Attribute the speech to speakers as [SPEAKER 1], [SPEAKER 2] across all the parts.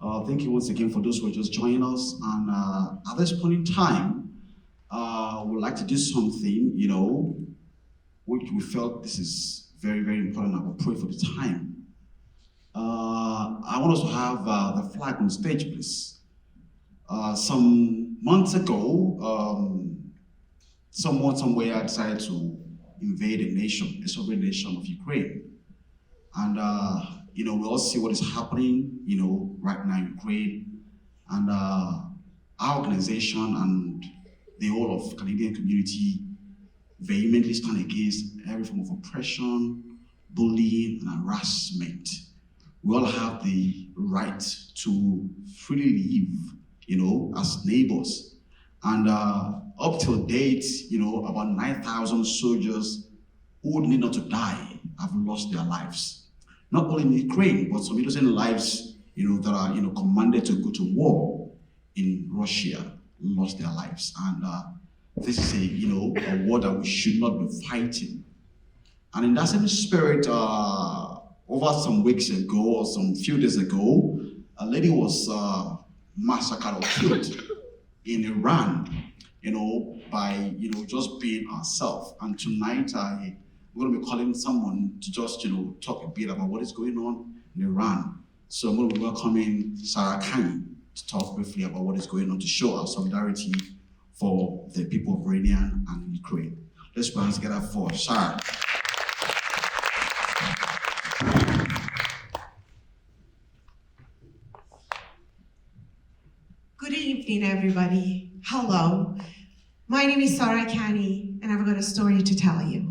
[SPEAKER 1] Thank you once again for those who are just joining us. And at this point in time, we'd like to do something, which we felt this is very, very important. I will pray for the time. I want us to have the flag on stage, please. Some months ago, someone somewhere decided to invade a sovereign nation of Ukraine. And, we all see what is happening, right now in Ukraine. And our organization and the whole of Canadian community vehemently stand against every form of oppression, bullying, and harassment. We all have the right to freely live, as neighbors. And up till date, about 9,000 soldiers who would need not to die have lost their lives. Not only in Ukraine, but some innocent lives, that are, commanded to go to war in Russia lost their lives. And this is a war that we should not be fighting. And in that same spirit, over some weeks ago or some few days ago, a lady was massacred or killed in Iran, by, just being herself. And tonight, I'm going to be calling someone to just, talk a bit about what is going on in Iran. So I'm going to be welcoming Sarah Kani to talk briefly about what is going on, to show our solidarity for the people of Iran and Ukraine. Let's put hands together for Sarah.
[SPEAKER 2] Good evening, everybody. Hello. My name is Sarah Kani, and I've got a story to tell you.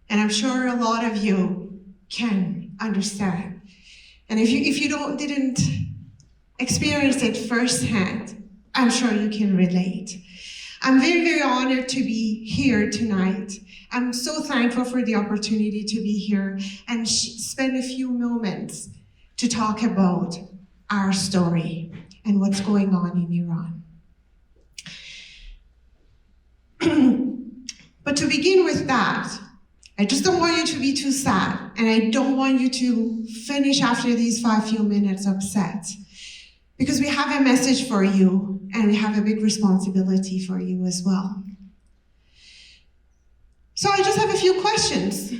[SPEAKER 2] And I'm sure a lot of you can understand. And if you didn't experience it firsthand, I'm sure you can relate. I'm very, very honored to be here tonight. I'm so thankful for the opportunity to be here and spend a few moments to talk about our story and what's going on in Iran. But to begin with that, I just don't want you to be too sad, and I don't want you to finish after these few minutes upset, because we have a message for you, and we have a big responsibility for you as well. So I just have a few questions.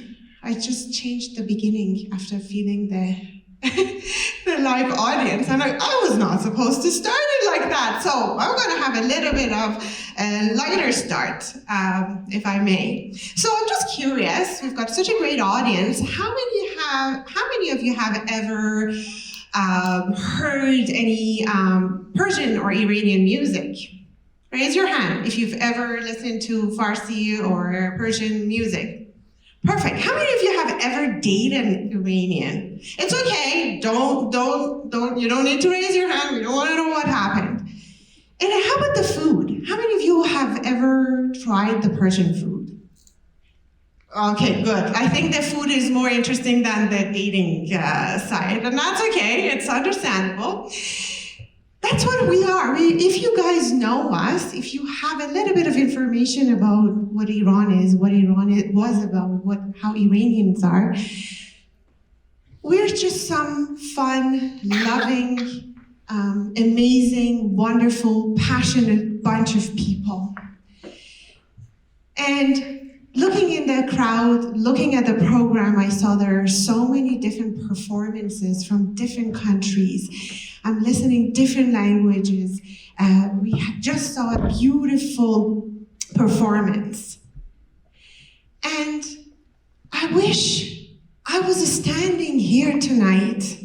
[SPEAKER 2] I just changed the beginning after feeling the live audience, and I was not supposed to start it like that, so I'm going to have a little bit of a lighter start, if I may. So I'm just curious, we've got such a great audience, how many of you have ever heard any Persian or Iranian music? Raise your hand if you've ever listened to Farsi or Persian music. Perfect. How many of you have ever dated an Iranian? It's okay. You don't need to raise your hand. We don't want to know what happened. And how about the food? How many of you have ever tried the Persian food? Okay, good. I think the food is more interesting than the dating side, and that's okay. It's understandable. That's what we are. If you guys know us, if you have a little bit of information about what Iran is, what Iran was about, how Iranians are, we're just some fun, loving, amazing, wonderful, passionate bunch of people. And looking in the crowd, looking at the program, I saw there are so many different performances from different countries. I'm listening different languages. We just saw a beautiful performance. And I wish I was standing here tonight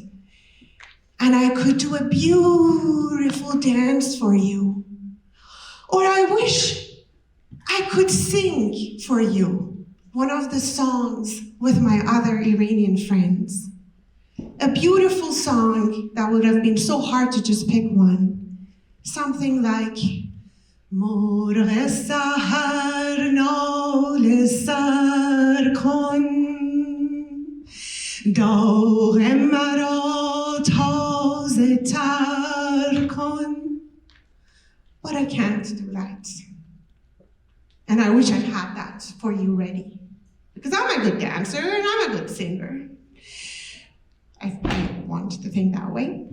[SPEAKER 2] and I could do a beautiful dance for you. Or I wish I could sing for you one of the songs with my other Iranian friends. A beautiful song that would have been so hard to just pick one. Something like مرغ سحر ناله سر کن داغ مرا تازه تر کن. But I can't do that. And I wish I had that for you ready. Because I'm a good dancer and I'm a good singer. I want to think that way.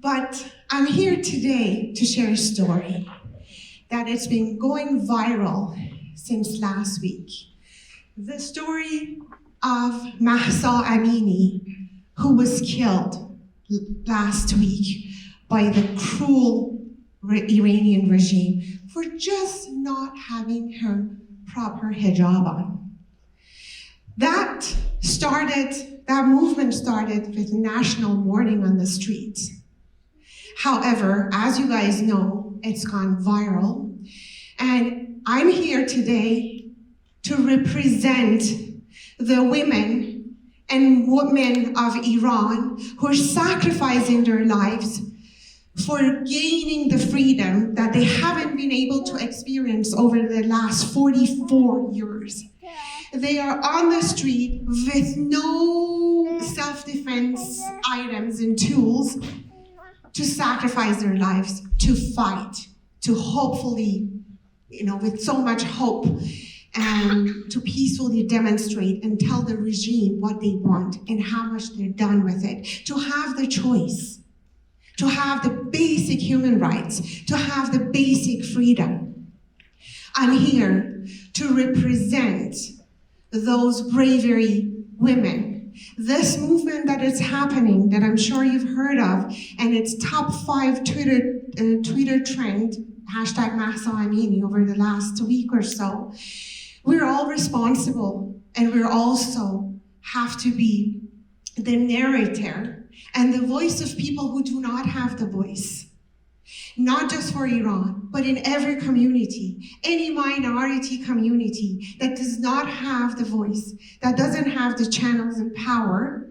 [SPEAKER 2] But I'm here today to share a story that has been going viral since last week. The story of Mahsa Amini, who was killed last week by the cruel Iranian regime for just not having her proper hijab on. That movement started with national mourning on the streets. However, as you guys know, it's gone viral. And I'm here today to represent the women and men of Iran who are sacrificing their lives for gaining the freedom that they haven't been able to experience over the last 44 years. They are on the street with no self-defense items and tools to sacrifice their lives, to fight, to hopefully, with so much hope, to peacefully demonstrate and tell the regime what they want and how much they're done with it, to have the choice, to have the basic human rights, to have the basic freedom. I'm here to represent those bravery women. This movement that is happening, that I'm sure you've heard of, and it's top 5 Twitter trend, hashtag Mahsa Amini, over the last week or so. We're all responsible, and we also have to be the narrator and the voice of people who do not have the voice. Not just for Iran, but in every community, any minority community that does not have the voice, that doesn't have the channels and power,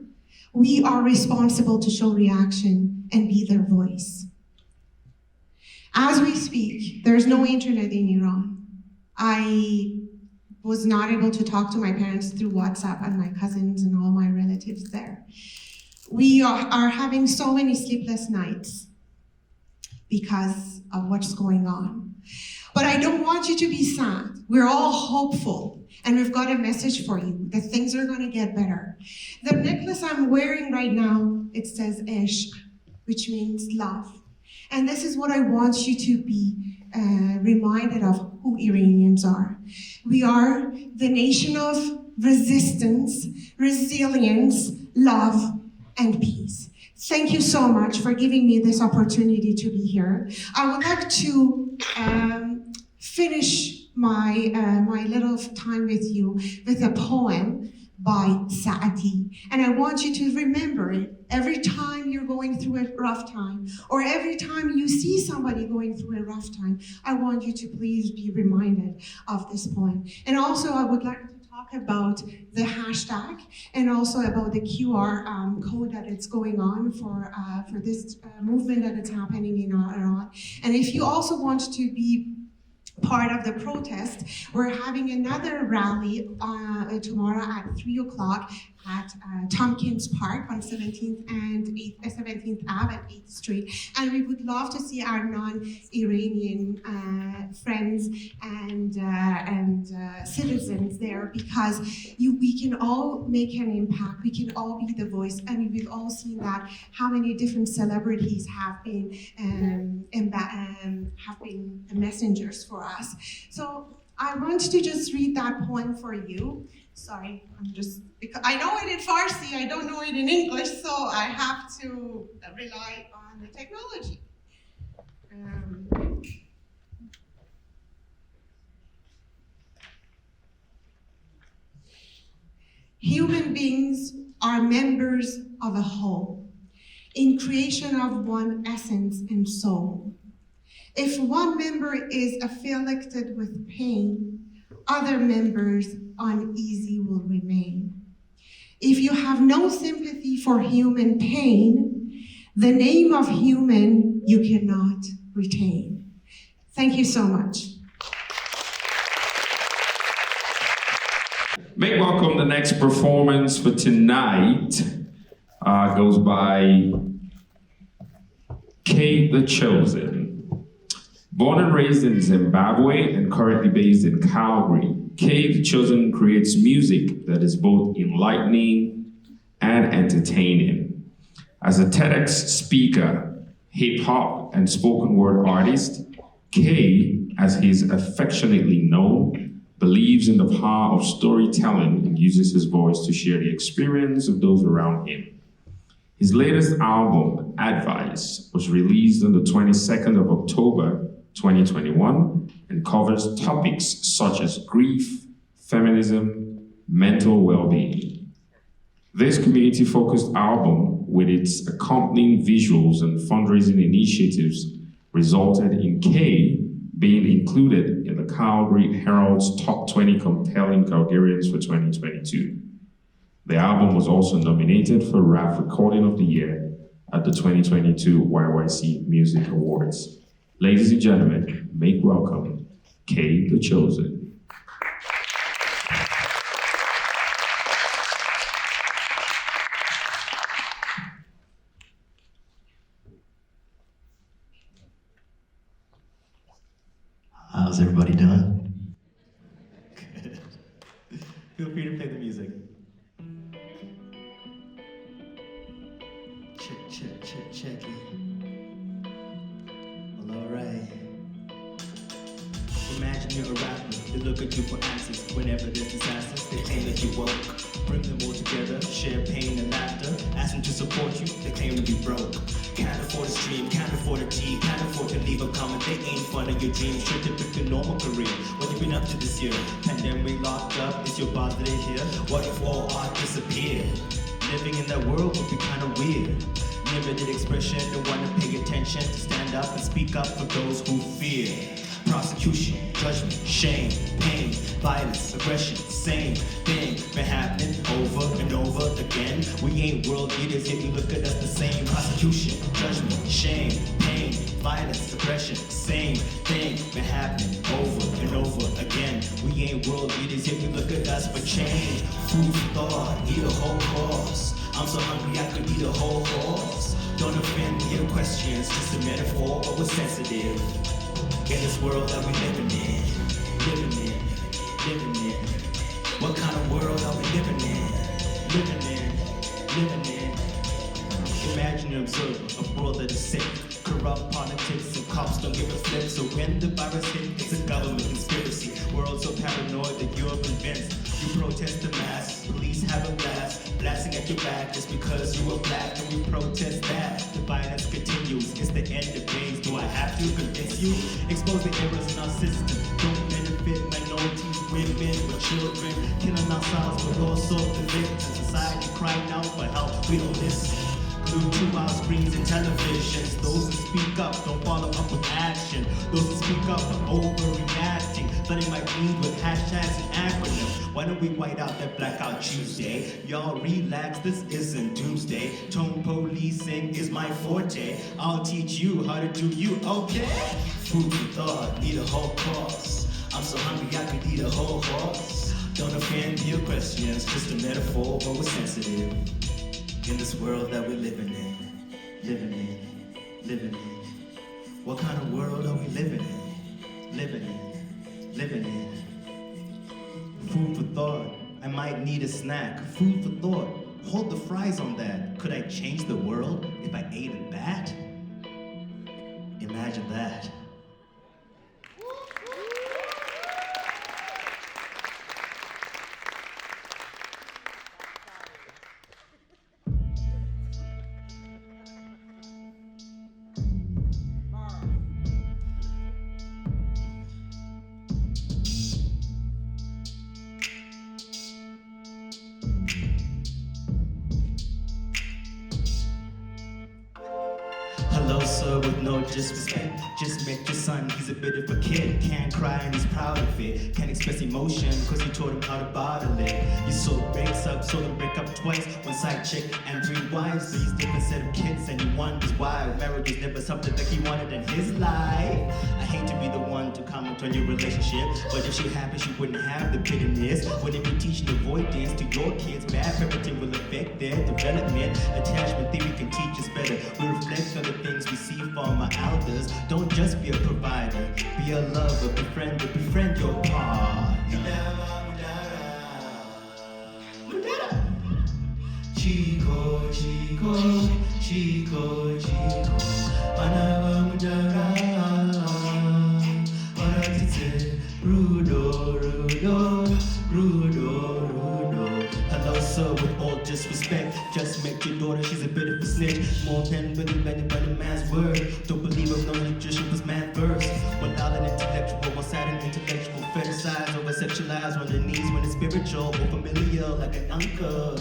[SPEAKER 2] we are responsible to show reaction and be their voice. As we speak, there's no internet in Iran. I was not able to talk to my parents through WhatsApp and my cousins and all my relatives there. We are having so many sleepless nights because of what's going on. But I don't want you to be sad. We're all hopeful, and we've got a message for you, that things are gonna get better. The necklace I'm wearing right now, it says Ishq, which means love. And this is what I want you to be reminded of who Iranians are. We are the nation of resistance, resilience, love, and peace. Thank you so much for giving me this opportunity to be here. I would like to finish my little time with you with a poem by Saadi. And I want you to remember it every time you're going through a rough time, or every time you see somebody going through a rough time. I want you to please be reminded of this poem. And also I would like to talk about the hashtag and also about the QR code that it's going on for this movement that is happening in Iran. And if you also want to be part of the protest, we're having another rally tomorrow at 3 o'clock at Tompkins Park on 17th and 17th Ave at 8th Street. And we would love to see our non-Iranian friends and citizens there, because we can all make an impact, we can all be the voice, and we've all seen that how many different celebrities have been messengers for us. So I want to just read that poem for you. Sorry, because I know it in Farsi, I don't know it in English, so I have to rely on the technology. Human beings are members of a whole, in creation of one essence and soul. If one member is afflicted with pain, other members uneasy will remain. If you have no sympathy for human pain, the name of human you cannot retain. Thank you so much.
[SPEAKER 3] May welcome the next performance for tonight. Goes by Kate the Chosen. Born and raised in Zimbabwe and currently based in Calgary, Kate the Chosen creates music that is both enlightening and entertaining. As a TEDx speaker, hip-hop, and spoken word artist, Kay, as he is affectionately known, believes in the power of storytelling and uses his voice to share the experience of those around him. His latest album, Advice, was released on the 22nd of October 2021 and covers topics such as grief, feminism, mental well-being. This community-focused album, with its accompanying visuals and fundraising initiatives, resulted in Kay being included in the Calgary Herald's Top 20 Compelling Calgarians for 2022. The album was also nominated for Rap Recording of the Year at the 2022 YYC Music Awards. Ladies and gentlemen, make welcome Kay the Chosen.
[SPEAKER 4] How's everybody doing? Good. Feel free to play the music. Check it. Well, alright. Imagine you're a rapper, they look at you for answers. Whenever there's disasters, they claim that you woke. Bring them all together, share pain and laughter. Ask them to support you, they claim to be broke. Can't afford a stream, can't afford a tea, can't afford to leave a comment. They ain't fun of your dreams, should to pick a normal career. What you been up to this year? Pandemic locked up, is your bother here? What if all art disappeared? Living in that world would be kinda weird. Limited expression, don't wanna pay attention. To stand up and speak up for those who fear. Prosecution, judgment, shame, pain, violence, aggression, same thing been happening over and over again. We ain't world leaders, yet you look at us the same. Prosecution, judgment, shame, pain, violence, aggression, same thing been happening over and over again. We ain't world leaders, yet you look at us for change. Food for thought, eat a whole course. I'm so hungry I could eat a whole horse. Don't offend me or questions, just a metaphor, but we're sensitive. In this world that we living in. What kind of world are we living in? Imagine and observe a world that is sick. Corrupt politics and cops don't give a flip. So when the virus hit, it's a government conspiracy. World so paranoid that you're convinced. You protest the mass, police have a blast, blasting at your back just because you are black, and we protest that. The violence continues, it's the end of days. Do I have to convince you? Expose the errors in our system. Don't benefit minorities, women, or children. Killing ourselves, but also the victims. Society crying out for help, we don't listen. Glued to our screens and televisions. Those who speak up don't follow up with action. Those who speak up are overreacting, flooding my feed with hashtags and acronyms. Why don't we white out that Blackout Tuesday? Y'all relax, this isn't doomsday. Tone policing is my forte. I'll teach you how to do you, okay? Food for thought, eat a whole course. I'm so hungry I could eat a whole horse. Don't offend your questions, just a metaphor, but we're sensitive. In this world that we're living in. What kind of world are we living in? Food for thought, I might need a snack. Food for thought, hold the fries on that. Could I change the world if I ate a bat? Imagine that. Hello, sir, with no disrespect. Just met your son, he's a bit of a kid. Can't cry and he's proud of it. Can't express emotion, cause you taught him how to bottle it. You sold breaks up, sold him break up twice. One side chick and 3 wives. But he's different set of kids and he wonders why. Marriage is never something that he wanted in his life. I hate to be the one to comment on your relationship, but if she happy, she wouldn't have the bitterness. Wouldn't be teaching avoidance to your kids. Bad parenting will affect their development. Attachment theory can teach us better. We reflect on the things we see from our elders. Don't just be a provider, be a lover, befriend your partner. Chico, Chico, Chico, Chico. that your daughter, she's a bit of a snitch. More than believe anybody man's word. Don't believe of no electrician was man first. One out an intellectual, one side an intellectual. Fetishized, over sexualized, on the knees when it's spiritual. More familiar like an uncle.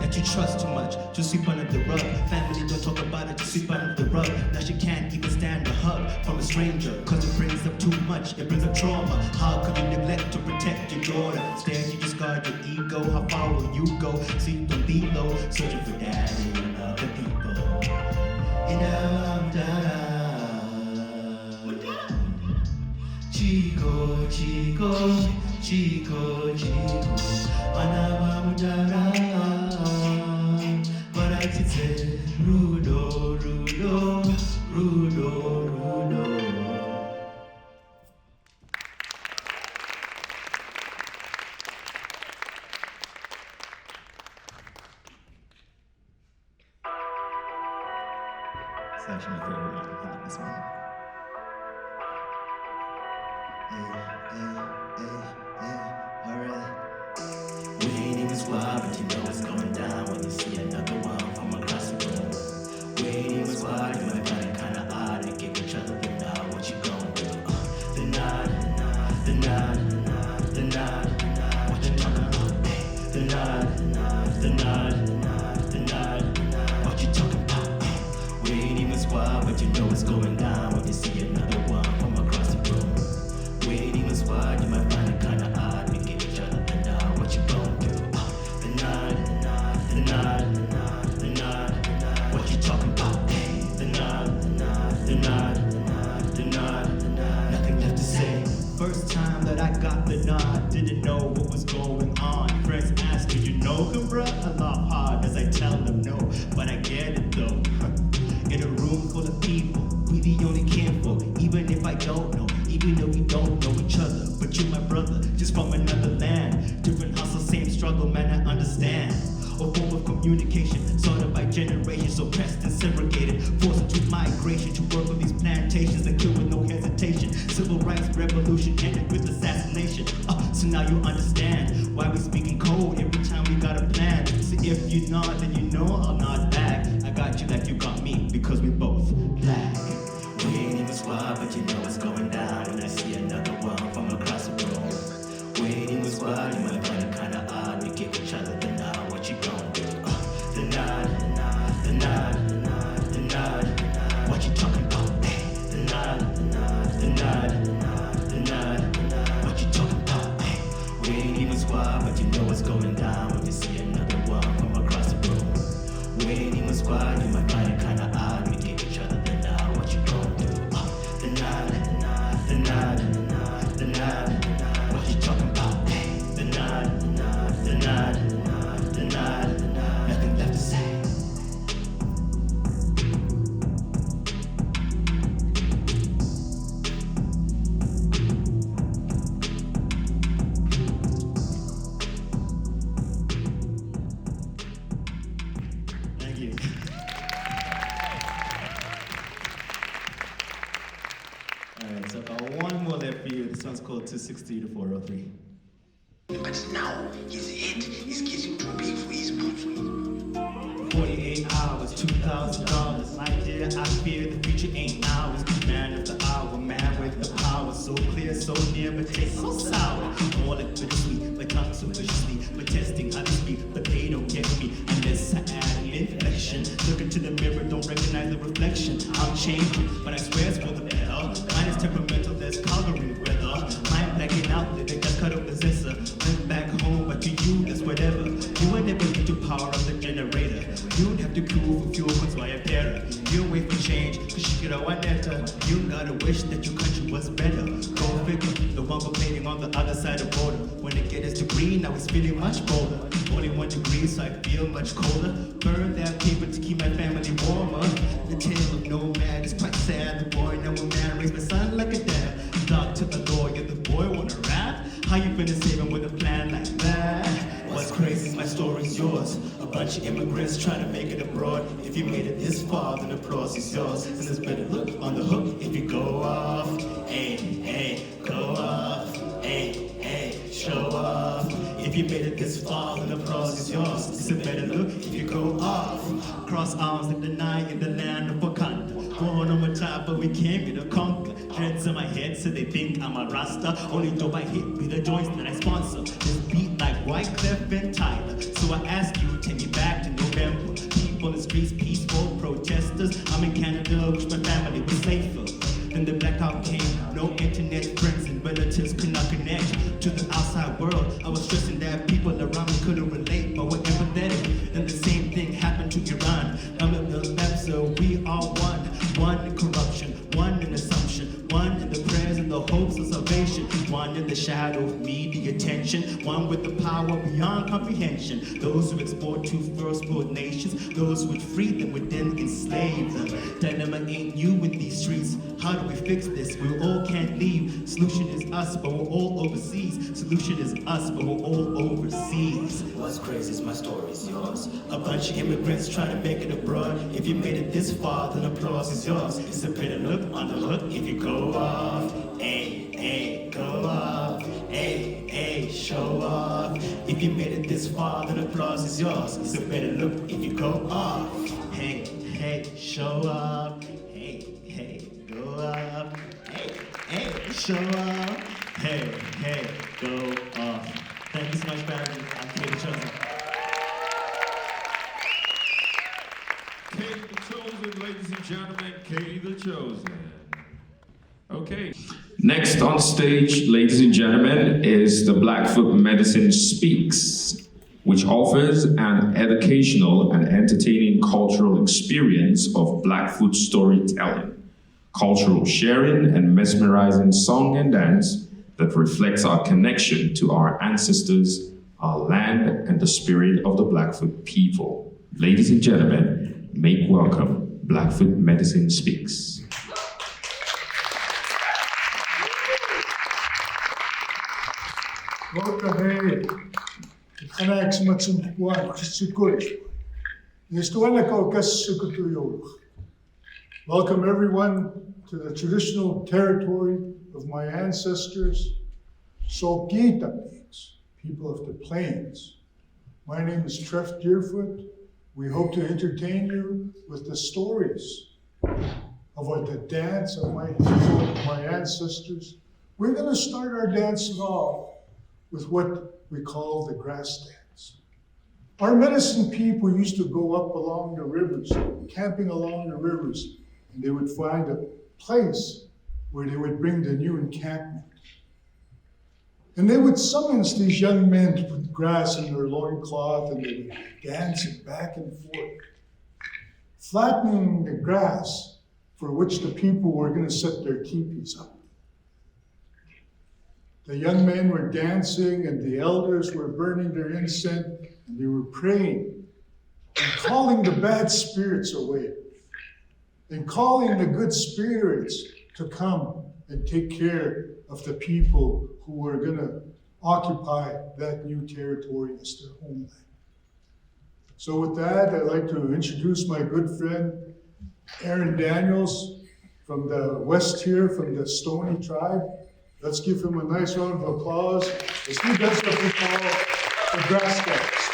[SPEAKER 4] That you trust too much, to sweep under the rug. Family don't talk about it, to sweep under the rug. Now she can't even stand a hug from a stranger, cause it brings up too much, it brings up trauma. How could you neglect to protect your daughter? Instead you discard your ego, how far will you go? So you don't be low, searching for daddy and other people. In Chico, Chico, Chico, Chico, Anabamudara. Rudo, Rudo, Rudo, Rudo. It's actually my favorite one. I like this one. Alright. We ain't even squad, but you know it's going down when you see another one from across the room. We ain't even squad, you might find it kinda odd to give each other the nod. What you gon' do? The nod, the nod, the nod, what you talking about? The nod, the nod, the nod, what you talking about? We ain't even squad, but you know it's going down when you see another one from across the room. We ain't even squad, you might find it kinda odd to give each other the nod. What you gon' do? The nod, the nod, the nod, what you talking about? The nod, the nod, the nod, nothing left to say. First time that I got the nod, didn't know what was going on. Friends asked, did you know him, bruh? I laugh hard as I tell them no, but I get it though. In a room full of people, we the only kinfolk. Even if I don't know, even though we don't know each other, but you're my brother, just from another land. Different hustle, same struggle, man, I understand. A form of communication, sorted by generations, oppressed and segregated, forced into migration to work on these plantations that kill with no hesitation. Civil rights revolution ended with assassination. So now you understand why we speak in code every time we got a plan. So if you nod, then you know I'll nod back. I got you like you got me, because we both black. We ain't even squad, but you know it's going down when I see another one from across the room. We ain't even squad, you might find it kinda odd. We give each other the nod. What you gon' do? The nod, the nod, the nod, what you talking about? The nod, the nod, the nod, what you talking about? We ain't even squad, but you know it's going down when you see another one from across the room. We ain't even squad, you might find it kinda odd. We give each other the nod. What you gon' do? The nod, the nod, the nod, what you talking about? The nod, the nod, the nod, nothing left to say. Thank you. Alright, so I got one more left for you. This one's called 260 to 403.
[SPEAKER 5] But now his head is getting too big for his boots.
[SPEAKER 4] 48 hours, $2,000. My dear, I fear the future ain't ours. Man of the hour, man with the power. So clear, so near, but taste so sour. More like bittersweet, my tongue so viciously. But testing how to speak, but they don't get me unless I add an inflection. Look into the mirror, don't recognize the reflection. I'm changing, but I swear it's for the better. Mine is temperamental, there's coloring weather. Mine blacking out, living just cut up the zessa. Went back home, but to you, that's whatever. You would never get to power of the generator. You'd have to cool for fuel, cause why a better. You wait for change, cause you get a one letter. You gotta wish that your country was better. Go figure, the one complaining on the other side of the border. When it gets to green, now it's feeling much bolder. Only 1 degree, so I feel much colder. Burn that paper to keep my family warmer. The tale of nomad is quite sad. The boy now a man raised my son like a dad. Talk to the lawyer, the boy wanna rap. How you finna save him with a plan like that? What's crazy is my story's yours. A bunch of immigrants trying to make it abroad. If you made it this far, then applause is yours. And there's better look on the hook if you go off. Hey, hey, go off. Hey, hey, show off. If you made it this far, then applause is yours. It's a better look if you go off. Cross arms like the night in the land of Wakanda. Born on my top, but we came here to conquer. Dreads on my head, so they think I'm a Rasta. Only dope I hit be the joints that I sponsor. This beat like Wyclef and Tyler. So I ask you, take me back to November. People in the streets, peaceful protesters. I'm in Canada, wish my family was safer. Then the blackout came, no internet, friends and relatives could not connect to the outside world. I was stressing that people around me couldn't relate, but were empathetic. Then the same thing happened to Iran. I'm in the left, so we are one. One in corruption, one in assumption, one in the prayers and the hopes of salvation, one in the shadow of media attention, one with the power beyond comprehension. Those who export to first world nations, those who would free them would then enslave them. Dilemma ain't new in these streets. How do we fix this? We all can't leave. Solution is us, but we're all overseas. Solution is us, but we're all overseas. What's crazy is my story's yours. A bunch of immigrants trying to make it abroad. If you made it this far, then applause is yours. It's a better look on the hook if you go off. Hey, hey, go off. Hey, hey, show off. If you made it this far, then applause is yours. It's a better look if you go off. Hey, hey, show off. Hey, hey, go off. Hey, hey, show off. Hey, hey, go off. Thank you so much, family. I'm Kate Chosen.
[SPEAKER 3] Kate the Chosen, ladies and gentlemen, Kate the Chosen. Okay. Next on stage, ladies and gentlemen, is the Blackfoot Medicine Speaks, which offers an educational and entertaining cultural experience of Blackfoot storytelling, cultural sharing, and mesmerizing song and dance that reflects our connection to our ancestors, our land, and the spirit of the Blackfoot people. Ladies and gentlemen, make welcome Blackfoot Medicine Speaks.
[SPEAKER 6] Welcome everyone to the traditional territory of my ancestors, Solkita means people of the plains. My name is Treff Deerfoot. We hope to entertain you with the stories of what the dance of my people, my ancestors. We're going to start our dancing off with what we call the grass dance. Our medicine people used to go up along the rivers, camping along the rivers, and they would find a place where they would bring the new encampment. And they would summons these young men to put grass in their loincloth, and they would dance it back and forth, flattening the grass for which the people were going to set their teepees up. The young men were dancing, and the elders were burning their incense, and they were praying and calling the bad spirits away, and calling the good spirits to come and take care of the people who were going to occupy that new territory as their homeland. So with that, I'd like to introduce my good friend, Aaron Daniels, from the west here, from the Stoney tribe. Let's give him a nice round of applause as he does what we call the grass dance.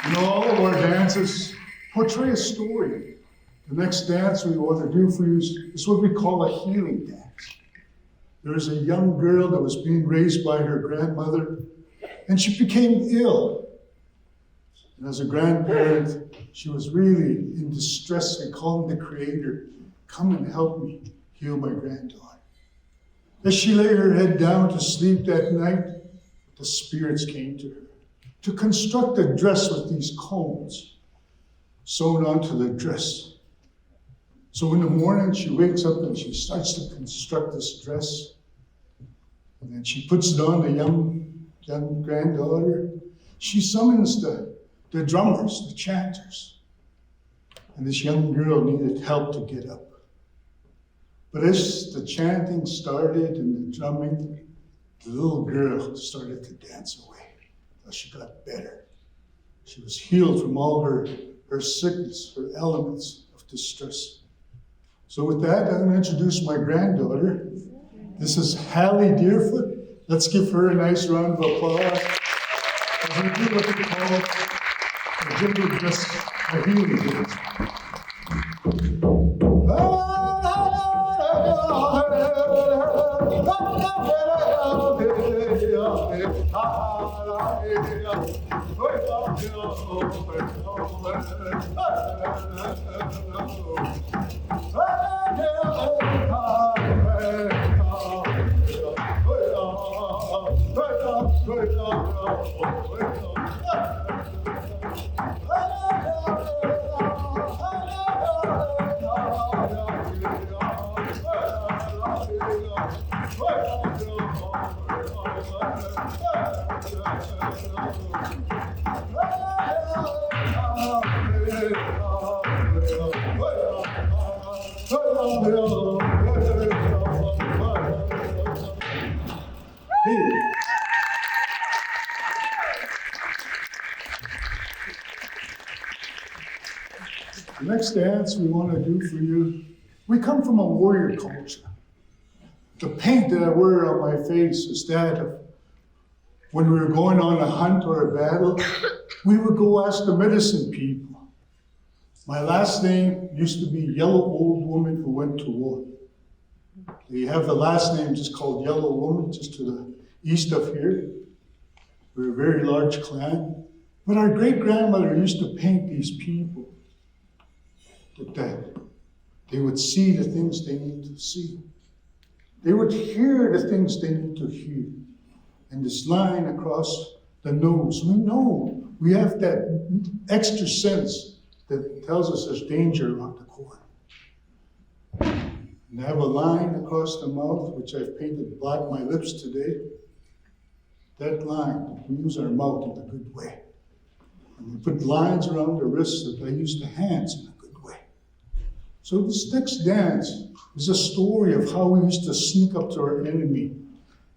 [SPEAKER 6] All of our dances portray a story. The next dance we want to do for you is what we call a healing dance. There is a young girl that was being raised by her grandmother, and she became ill. And as a grandparent, she was really in distress and calling the Creator, come and help me heal my granddaughter. As she lay her head down to sleep that night, the spirits came to her to construct a dress with these cones sewn onto the dress. So in the morning, she wakes up and she starts to construct this dress. And then she puts it on the young granddaughter. She summons the drummers, the chanters. And this young girl needed help to get up. But as the chanting started and the drumming, the little girl started to dance away. As she got better. She was healed from all her sickness, her elements of distress. So with that, I'm going to introduce my granddaughter. This is Hallie Deerfoot. Let's give her a nice round of applause. As we do what we call a jingle dress, a healing dance. The next dance we want to do for you, we come from a warrior culture. The paint that I wear on my face is that of when we were going on a hunt or a battle, we would go ask the medicine people. My last name used to be Yellow Old Woman Who Went to War. We have the last name just called Yellow Woman, just to the east of here. We're a very large clan. But our great-grandmother used to paint these people that they would see the things they need to see. They would hear the things they need to hear. And this line across the nose, we know we have that extra sense that tells us there's danger around the corner. And I have a line across the mouth, which I've painted black my lips today. That line, we use our mouth in a good way. And we put lines around the wrists that I use the hands in a good way. So this next dance is a story of how we used to sneak up to our enemy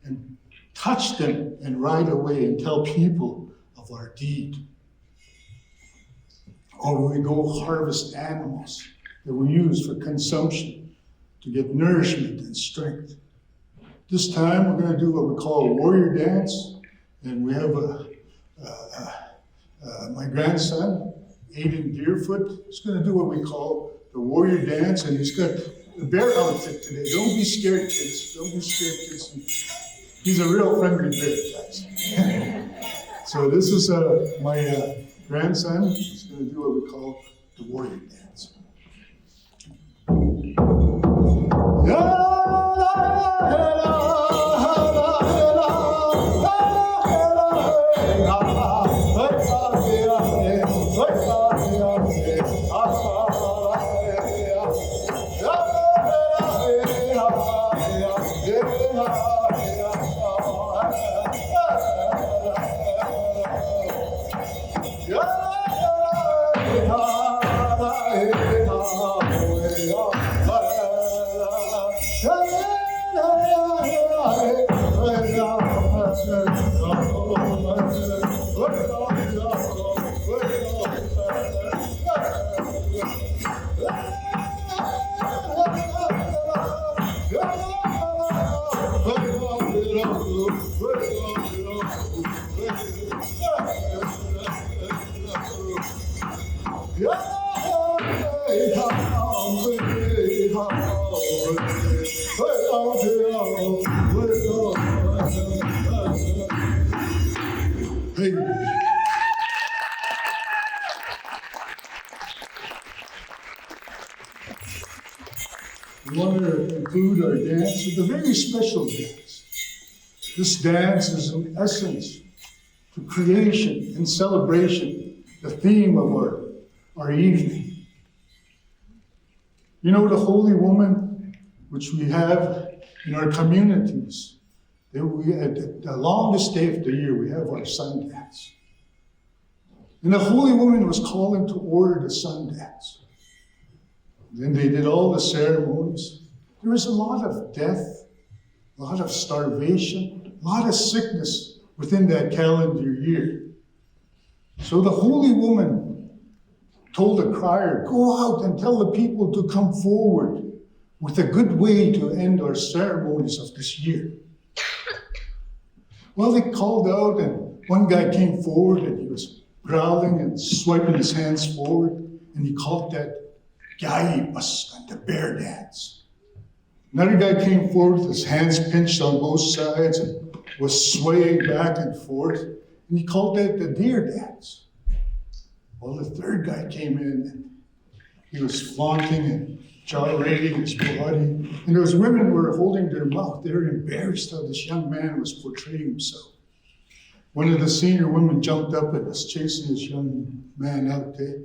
[SPEAKER 6] and touch them and ride away and tell people of our deed. Or we go harvest animals that we use for consumption to get nourishment and strength. This time we're going to do what we call a warrior dance, and we have my grandson, Aiden Deerfoot, is going to do what we call the warrior dance, and he's got the bear outfit today. Don't be scared, kids. Don't be scared, kids. He's a real friendly bear, guys. So this is my grandson. He's going to do what we call the warrior dance. Hey. We want to conclude our dance with a very special dance. This dance is in essence to creation and celebration, the theme of our evening. You know, the Holy Woman, which we have in our communities, at the longest day of the year, we have our sun dance. And the Holy Woman was calling to order the sun dance. Then they did all the ceremonies. There was a lot of death, a lot of starvation, a lot of sickness within that calendar year. So the Holy Woman told the crier, go out and tell the people to come forward with a good way to end our ceremonies of this year. Well, they called out, and one guy came forward, and he was growling and swiping his hands forward, and he called that Gaipas, the bear dance. Another guy came forward with his hands pinched on both sides and was swaying back and forth, and he called that the deer dance. Well, the third guy came in, and he was flaunting and gyrating his body, and those women were holding their mouth. They were embarrassed how this young man was portraying himself. One of the senior women jumped up and was chasing this young man out there.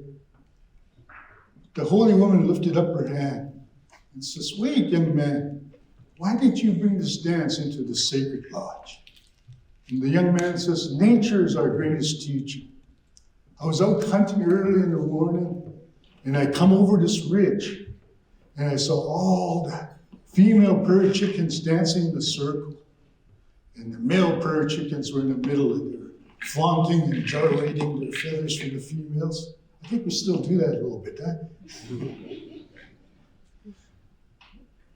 [SPEAKER 6] The Holy Woman lifted up her hand and says, wait, young man, why did you bring this dance into the sacred lodge? And the young man says, nature is our greatest teacher. I was out hunting early in the morning, and I come over this ridge, and I saw all the female prairie chickens dancing in the circle, and the male prairie chickens were in the middle, and they were flaunting and gyrating their feathers for the females. I think we still do that a little bit, huh?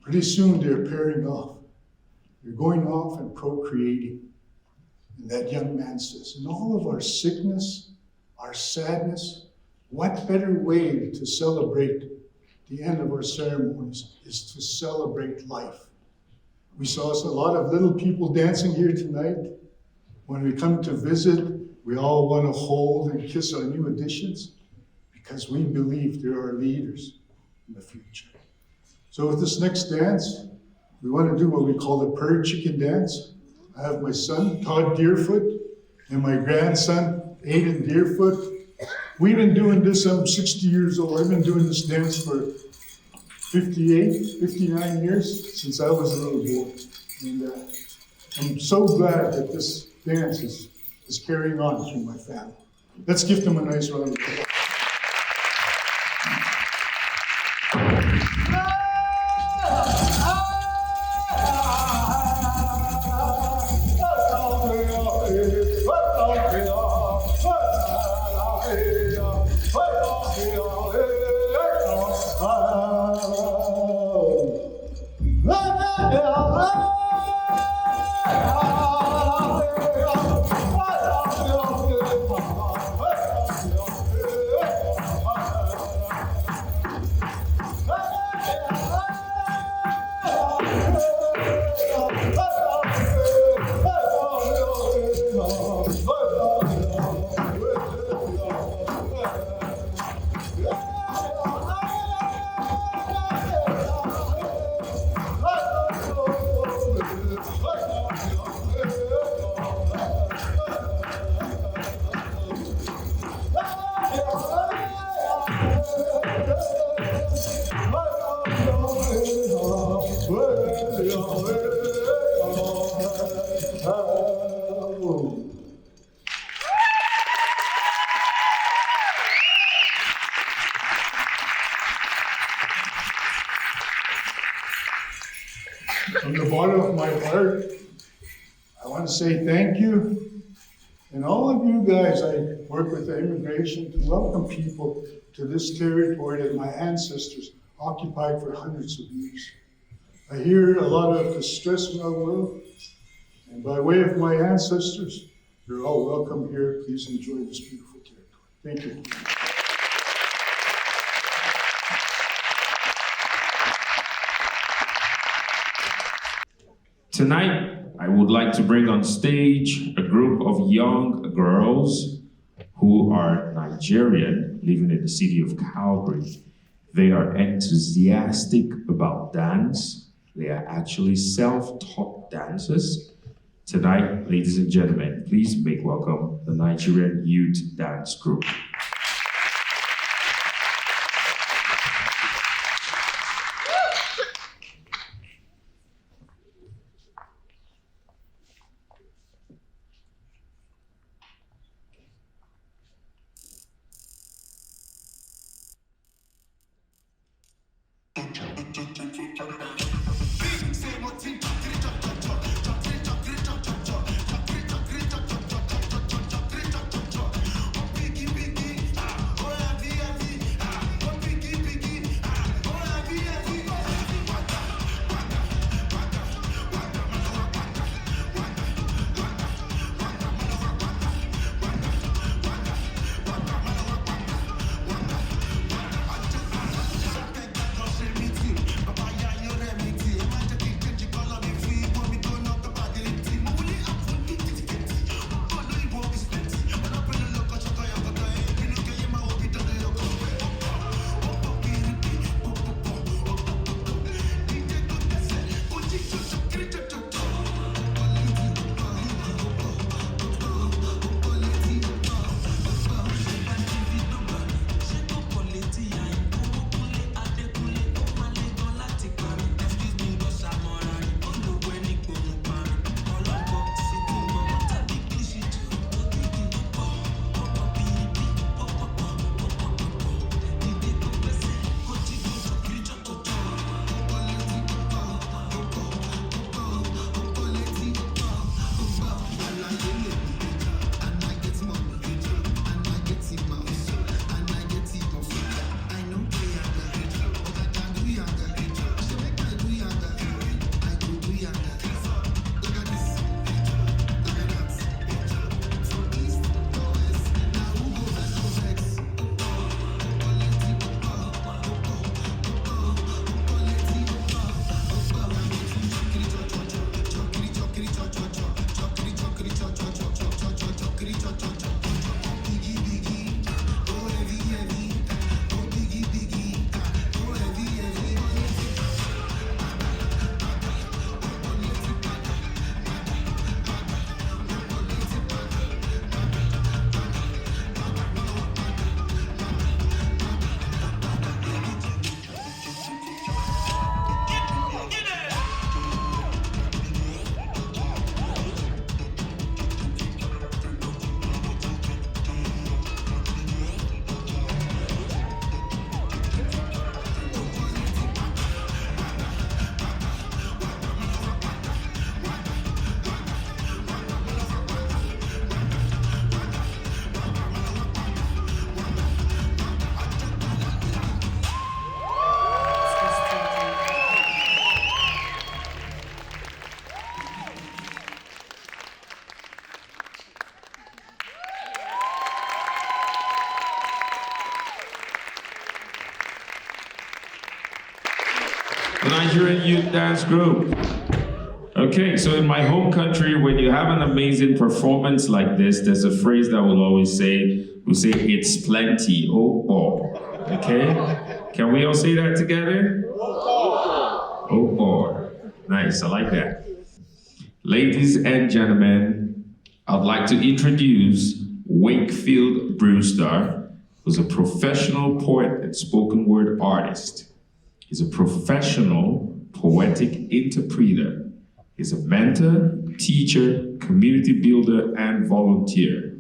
[SPEAKER 6] Pretty soon they're pairing off. They're going off and procreating. And that young man says, in all of our sickness, our sadness, what better way to celebrate the end of our ceremonies is to celebrate life. We saw a lot of little people dancing here tonight. When we come to visit, we all want to hold and kiss our new additions because we believe they're our leaders in the future. So with this next dance, we want to do what we call the prairie chicken dance. I have my son, Todd Deerfoot, and my grandson, Aiden Deerfoot. We've been doing this, I'm 60 years old. I've been doing this dance for 59 years, since I was a little boy. And I'm so glad that this dance is carrying on through my family. Let's give them a nice round of applause. From the bottom of my heart, I want to say thank you. And all of you guys, I work with the immigration to welcome people to this territory that my ancestors occupied for hundreds of years. I hear a lot of distress in our world, and by way of my ancestors, you're all welcome here. Please enjoy this beautiful territory. Thank you.
[SPEAKER 3] Tonight, I would like to bring on stage a group of young girls who are Nigerian, living in the city of Calgary. They are enthusiastic about dance. They are actually self-taught dancers. Tonight, ladies and gentlemen, please make welcome the Nigerian Youth Dance Group. The Nigerian Youth Dance Group. Okay, so in my home country, when you have an amazing performance like this, there's a phrase that we'll say, it's plenty, oh boy, okay? Can we all say that together? Oh boy. Nice, I like that. Ladies and gentlemen, I'd like to introduce Wakefield Brewster, who's a professional poet and spoken word artist. He's a professional poetic interpreter. He's a mentor, teacher, community builder, and volunteer.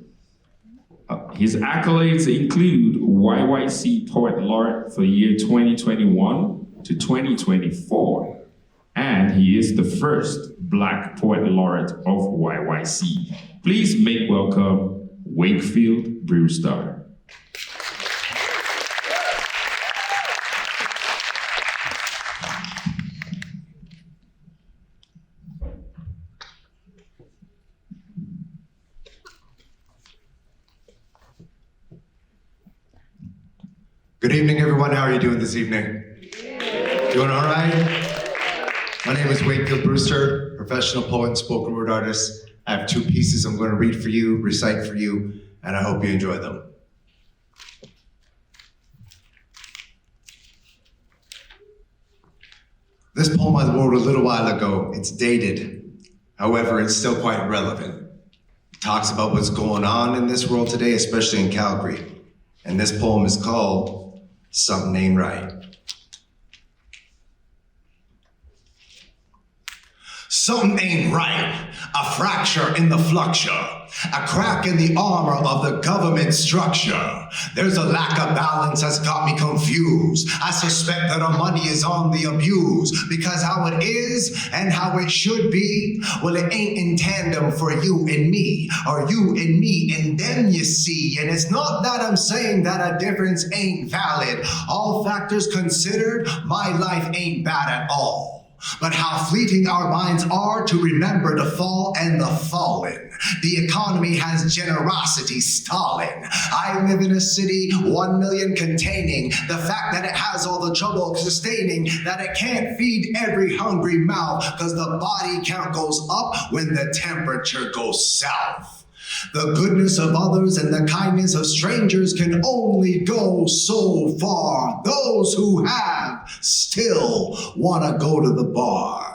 [SPEAKER 3] His accolades include YYC Poet Laureate for the year 2021 to 2024. And he is the first Black Poet Laureate of YYC. Please make welcome Wakefield Brewster.
[SPEAKER 7] Good evening, everyone. How are you doing this evening? Doing all right? My name is Wakefield Brewster, professional poet and spoken word artist. I have 2 pieces I'm going to read for you, recite for you, and I hope you enjoy them. This poem I wrote a little while ago. It's dated. However, it's still quite relevant. It talks about what's going on in this world today, especially in Calgary. And this poem is called Something Ain't Right. Something ain't right. A fracture in the flucture. A crack in the armor of the government structure. There's a lack of balance that's got me confused. I suspect that our money is on the abuse, because how it is and how it should be, well, it ain't in tandem for you and me, or you and me and them, you see. And it's not that I'm saying that a difference ain't valid. All factors considered, my life ain't bad at all. But how fleeting our minds are to remember the fall and the fallen. The economy has generosity stalling. I live in a city 1 million containing the fact that it has all the trouble sustaining, that it can't feed every hungry mouth, because the body count goes up when the temperature goes south. The goodness of others and the kindness of strangers can only go so far. Those who have still want to go to the bar.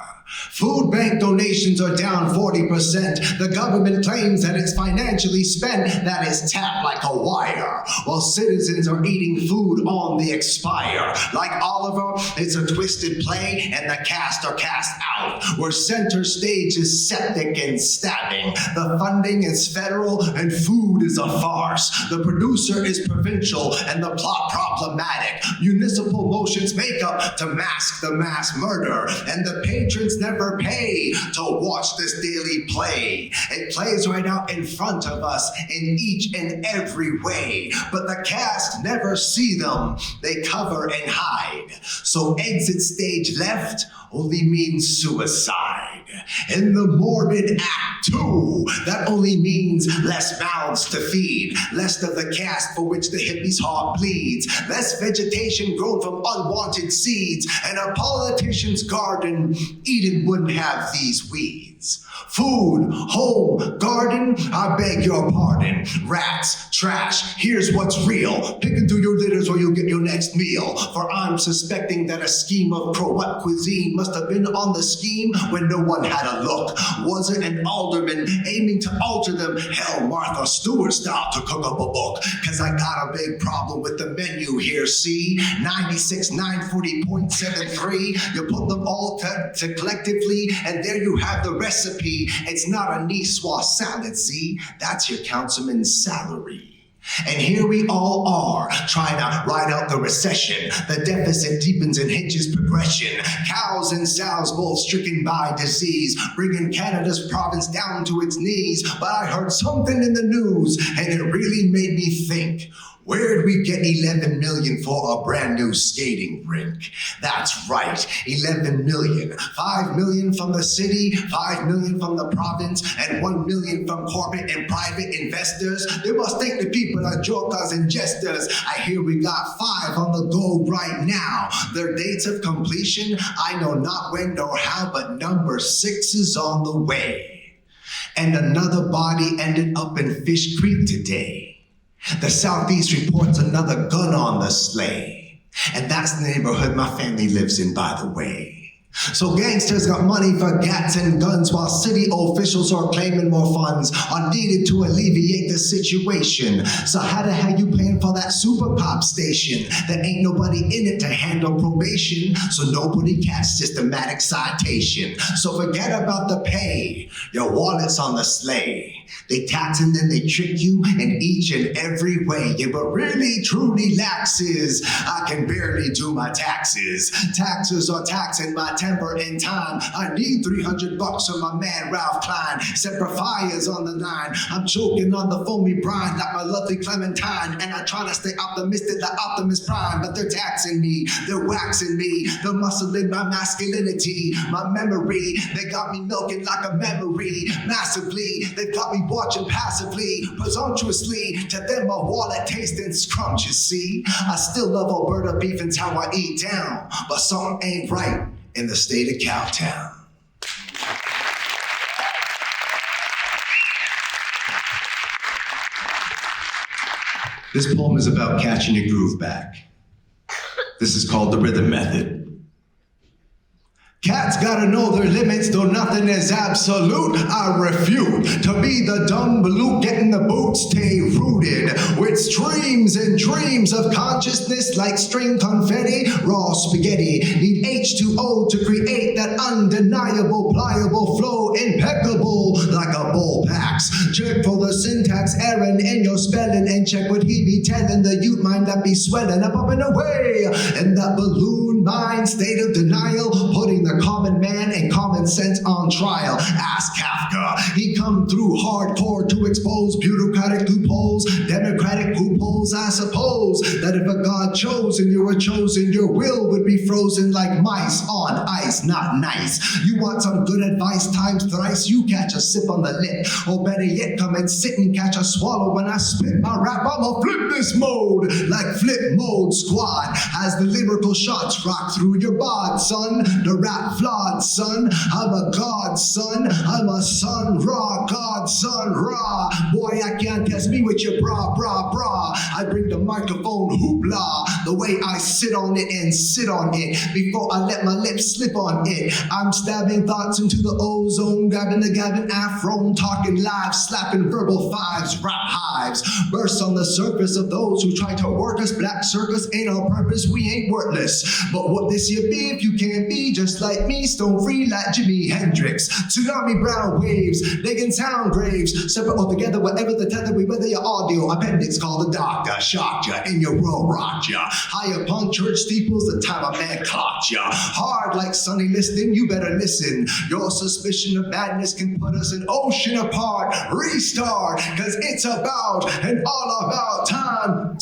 [SPEAKER 7] Food bank donations are down 40%. The government claims that it's financially spent, that is tapped like a wire, while citizens are eating food on the expire. Like Oliver, it's a twisted play, and the cast are cast out, where center stage is septic and stabbing. The funding is federal, and food is a farce. The producer is provincial, and the plot problematic. Municipal motions make up to mask the mass murder, and the patrons never pay to watch this daily play. It plays right out in front of us in each and every way, but the cast never see them. They cover and hide. So exit stage left only means suicide. In the morbid act 2, that only means less mouths to feed, less of the cast for which the hippie's heart bleeds, less vegetation grown from unwanted seeds, and a politician's garden, Eden wouldn't have these weeds. Food, home, garden, I beg your pardon. Rats, trash, here's what's real. Picking through your litters or you'll get your next meal. For I'm suspecting that a scheme of Croat cuisine must have been on the scheme when no one had a look. Was it an alderman aiming to alter them? Hell, Martha Stewart style to cook up a book. Cause I got a big problem with the menu here, see? 96, 940.73. You put them all to collectively, and there you have the recipe. It's not a niçoise salad, see? That's your councilman's salary. And here we all are, trying to ride out the recession. The deficit deepens and hinges progression. Cows and sows both stricken by disease, bringing Canada's province down to its knees. But I heard something in the news, and it really made me think. Where'd we get 11 million for a brand new skating rink? That's right, 11 million. 5 million from the city, 5 million from the province, and 1 million from corporate and private investors. They must think the people are jokers and jesters. I hear we got 5 on the go right now. Their dates of completion, I know not when nor how, but number 6 is on the way. And another body ended up in Fish Creek today. The Southeast reports another gun on the sleigh. And that's the neighborhood my family lives in, by the way. So gangsters got money for gats and guns, while city officials are claiming more funds are needed to alleviate the situation. So how the hell you paying for that super pop station? There ain't nobody in it to handle probation, so nobody gets systematic citation. So forget about the pay, your wallet's on the sleigh. They tax and then they trick you in each and every way. Yeah, but really, truly laxes. I can barely do my taxes. Taxes are taxing my temper and time. I need $300 from my man Ralph Klein. Separate fires on the line. I'm choking on the foamy brine like my lovely Clementine. And I try to stay optimistic like Optimus Prime, but they're taxing me. They're waxing me. They're muscling my masculinity, my memory. They got me milking like a memory. Massively, they've got me watching passively, presumptuously. To them, my wallet tasting scrumptious, see? I still love Alberta beef and how I eat down, but something ain't right in the state of Cowtown. This poem is about catching your groove back. This is called the rhythm method. Cats gotta know their limits, though nothing is absolute. I refute to be the dumb balut getting the boot, stay rooted with streams and dreams of consciousness like string confetti. Raw spaghetti need H2O to create that undeniable, pliable flow, impeccable like a bull packs. Check for the syntax error in your spelling and check what he be telling the youth mind that be swelling up and away in that balloon mind state of denial, putting the common man and common sense on trial. Ask Kafka, he come through hardcore to expose bureaucratic loopholes, democratic loopholes. I suppose that if a God chosen, you were chosen, your will would be frozen like mice on ice. Not nice. You want some good advice times thrice, you catch a sip on the lip, or better yet, come and sit and catch a swallow when I spit my rap. I'ma flip this mode like flip mode squad as the lyrical shots rock through your bod, son. The rap flawed, son. I'm a god, son. I'm a son, raw, god, son, raw. Boy, I can't test me with your bra. I bring the microphone hoopla, the way I sit on it and sit on it before I let my lips slip on it. I'm stabbing thoughts into the ozone, grabbing the Gavin Afro, talking live, slapping verbal fives, rap hives, bursts on the surface of those who try to work us. Black circus ain't our purpose, we ain't worthless. But what this here be if you can't be just like me, stone free like Jimi Hendrix. Tsunami brown waves, they can sound graves, separate altogether wherever the tether we weather your audio appendix called the doctor, shocked ya in your world, rocked ya. High upon church steeples, the time a man clocked ya. Hard like sunny listing, you better listen. Your suspicion of madness can put us an ocean apart. Restart, cause it's about and all about time.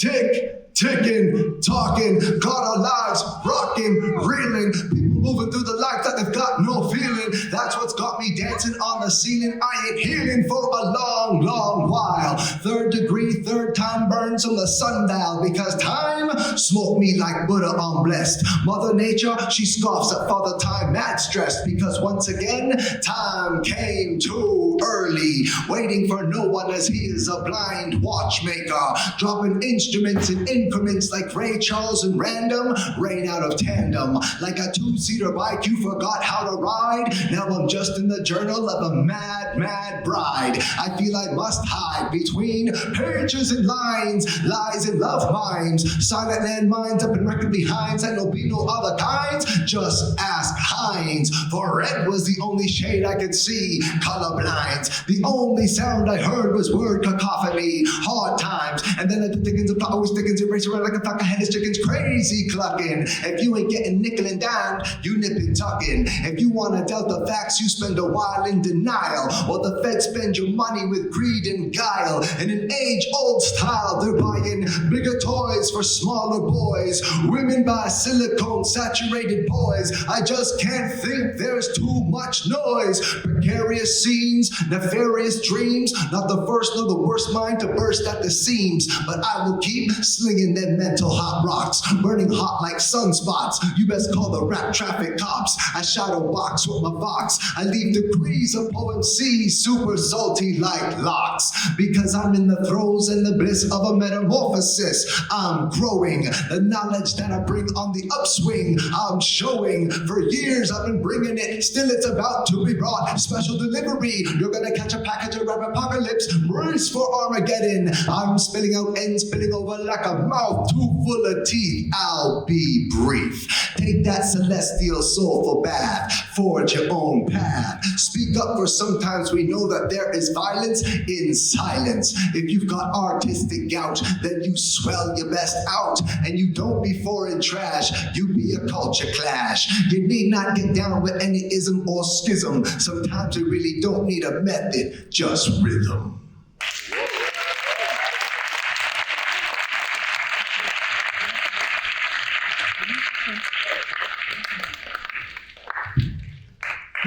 [SPEAKER 7] Ticking, talking, got our lives rocking, reeling. People moving through the life that they've got no feeling. That's what's got me dancing on the ceiling. I ain't healing for a long while. Third degree, third time burns on the sundial because time smoked me like Buddha on blessed. Mother Nature, she scoffs at Father Time, mad stressed because once again, time came too early. Waiting for no one as he is a blind watchmaker. Dropping instruments in increments like Ray Charles and random, rain out of tandem. Like a two-seater bike you forgot how to ride. Now I'm just in the journal of a mad bride. I feel I must hide between pages and lines, lies and love mimes, silent landmines up and record behinds, and there'll be no other kinds. Just ask Hines, for red was the only shade I could see. Colorblind, the only sound I heard was word cacophony. Hard times, and then at the dickens of always dickens erase around like a flock of headless chickens, crazy clucking. If you ain't getting nickel and dime, you nip and tucking. If you want to doubt the facts, you spend a while in denial, while the feds spend your money with greed and guile. In an age-old style, they're buying bigger toys for smaller boys. Women buy silicone-saturated boys. I just can't think, there's too much noise. Precarious scenes, nefarious dreams, not the first nor the worst mind to burst at the seams. But I will keep slinging them mental hot rocks, burning hot like sunspots. You best call the rap traffic cops. I shadow box with my box. I leave degrees of poetry super salty like locks, because I'm in the throes and the bliss of a metamorphosis. I'm growing the knowledge that I bring on the upswing. I'm showing for years I've been bringing it, still it's about to be brought. Special delivery, you're gonna catch a package of rap apocalypse. Brace for Armageddon. I'm spilling out and spilling over like a mouth too full of teeth. I'll be brief. Take that celestial soulful bath, forge your own path. Speak up, for sometimes we know that there is violence in silence. If you've got artistic gout, then you swell your best out, and you don't be foreign trash, you be a culture clash. You need not get down with any ism or schism. Sometimes you really don't need a method, just rhythm.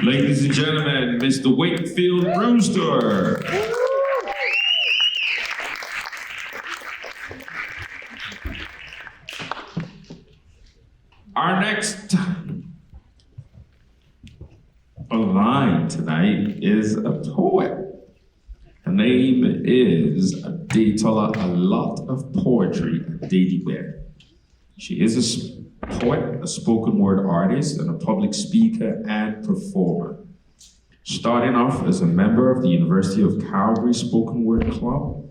[SPEAKER 3] Ladies and gentlemen, Mr. Wakefield Brewster. Our next line tonight is a poet. Her name is Adetola a lot of poetry at Dedibe. She is a poet, a spoken word artist, and a public speaker and performer. Starting off as a member of the University of Calgary Spoken Word Club,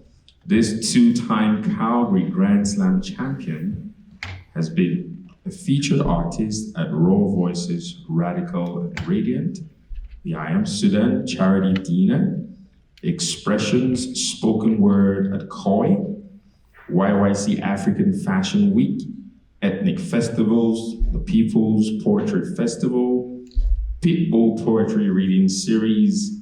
[SPEAKER 3] this two-time Calgary Grand Slam champion has been a featured artist at Raw Voices, Radical and Radiant, the I Am Student Charity Dina, Expressions Spoken Word at Koi, YYC African Fashion Week, Ethnik Festivals, the People's Poetry Festival, Pitbull Poetry Reading Series,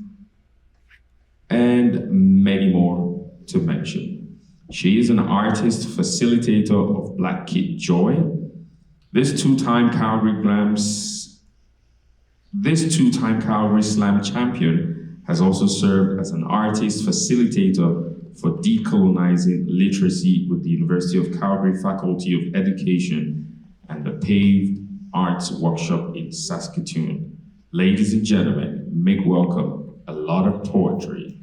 [SPEAKER 3] and many more to mention. She is an artist facilitator of Black Kid Joy. This two-time Calgary Slam champion has also served as an artist facilitator for decolonizing literacy with the University of Calgary Faculty of Education and the Paved Arts Workshop in Saskatoon. Ladies and gentlemen, make welcome a lot of poetry.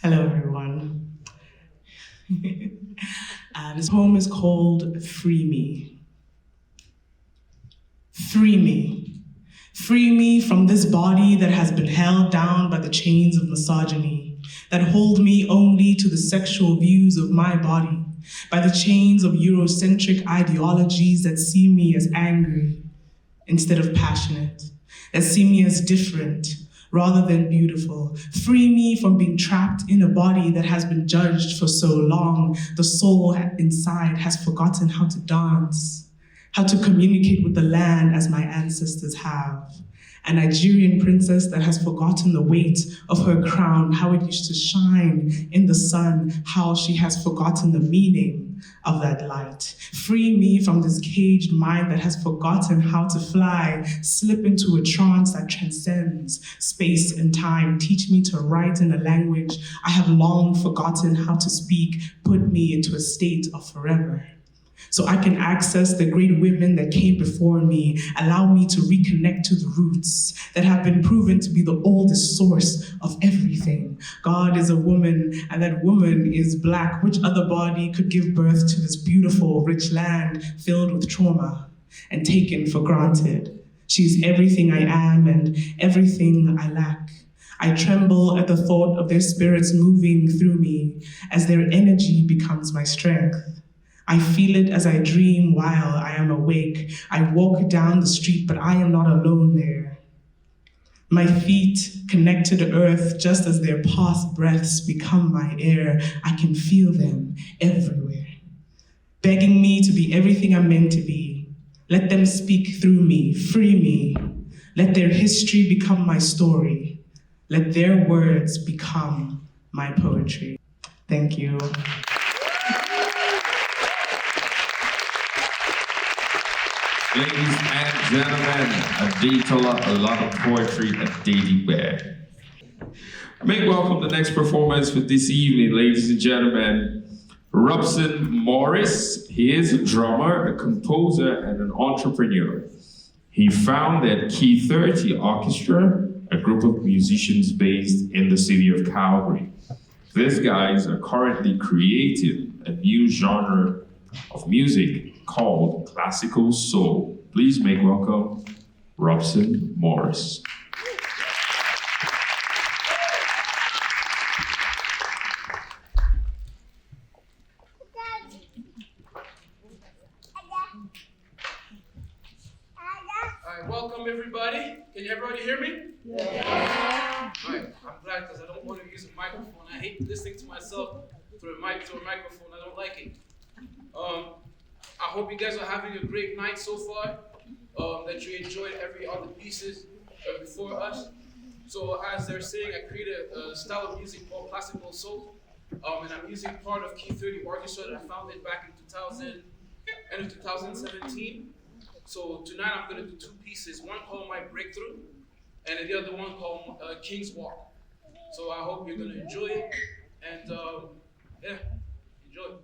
[SPEAKER 8] Hello, everyone. This poem is called Free Me. Free me. Free me from this body that has been held down by the chains of misogyny, that hold me only to the sexual views of my body, by the chains of Eurocentric ideologies that see me as angry instead of passionate, that see me as different rather than beautiful. Free me from being trapped in a body that has been judged for so long. The soul inside has forgotten how to dance, how to communicate with the land as my ancestors have. A Nigerian princess that has forgotten the weight of her crown, how it used to shine in the sun, how she has forgotten the meaning of that light. Free me from this caged mind that has forgotten how to fly, slip into a trance that transcends space and time. Teach me to write in a language I have long forgotten how to speak. Put me into a state of forever, so I can access the great women that came before me. Allow me to reconnect to the roots that have been proven to be the oldest source of everything. God is a woman, and that woman is Black. Which other body could give birth to this beautiful, rich land filled with trauma and taken for granted? She's everything I am and everything I lack. I tremble at the thought of their spirits moving through me as their energy becomes my strength. I feel it as I dream while I am awake. I walk down the street, but I am not alone there. My feet connect to the earth just as their past breaths become my air. I can feel them everywhere, begging me to be everything I'm meant to be. Let them speak through me, free me. Let their history become my story. Let their words become my poetry. Thank you.
[SPEAKER 3] Ladies and gentlemen, Adetola a lot of poetry at Dedibe. Make welcome the next performance for this evening, ladies and gentlemen. Robson Morris. He is a drummer, a composer, and an entrepreneur. He founded Key 30 Orchestra, a group of musicians based in the city of Calgary. These guys are currently creating a new genre of music called classical soul. Please make welcome Robson Morris.
[SPEAKER 9] All right, welcome everybody. Can everybody hear me? Yeah. All right, I'm glad because I don't want to use a microphone. I hate listening to myself through a microphone. I don't like it. I hope you guys are having a great night so far, that you enjoyed every other pieces before us. So as they're saying, I created a style of music called classical soul, and I'm using part of Key 30 Orchestra that I founded back in end of 2017. So tonight I'm gonna do two pieces, one called My Breakthrough, and the other one called King's Walk. So I hope you're gonna enjoy it, and yeah, enjoy.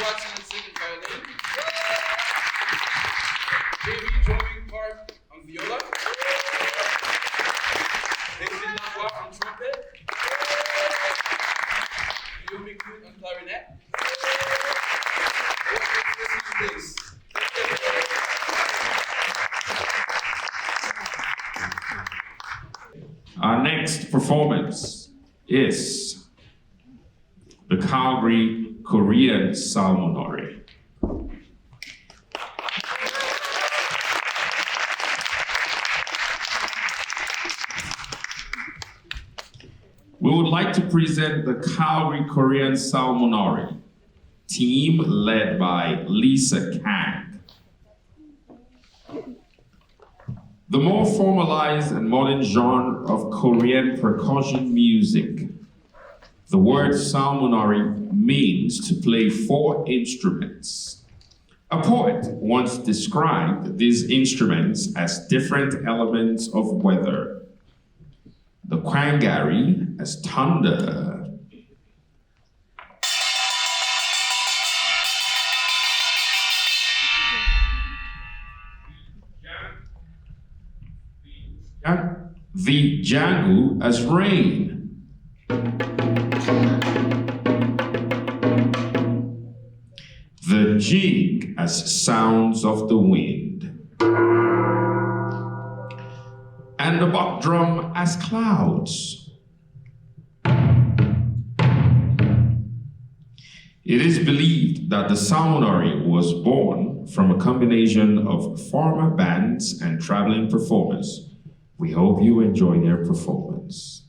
[SPEAKER 9] Watson and singing violin. JB drumming part on viola. Daisy Lavoie on trumpet. Yumi Kun on clarinet. Bass.
[SPEAKER 3] Our next performance is the Calgary Korean Salmonari. We would like to present the Calgary Korean Salmonari, team led by Lisa Kang. The more formalized and modern genre of Korean percussion music. The word salmonari means to play 4 instruments. A poet once described these instruments as different elements of weather. The kwangari as thunder, the jangu as rain, the jig as sounds of the wind, and the buck drum as clouds. It is believed that the salmonari was born from a combination of farmer bands and traveling performers. We hope you enjoy their performance.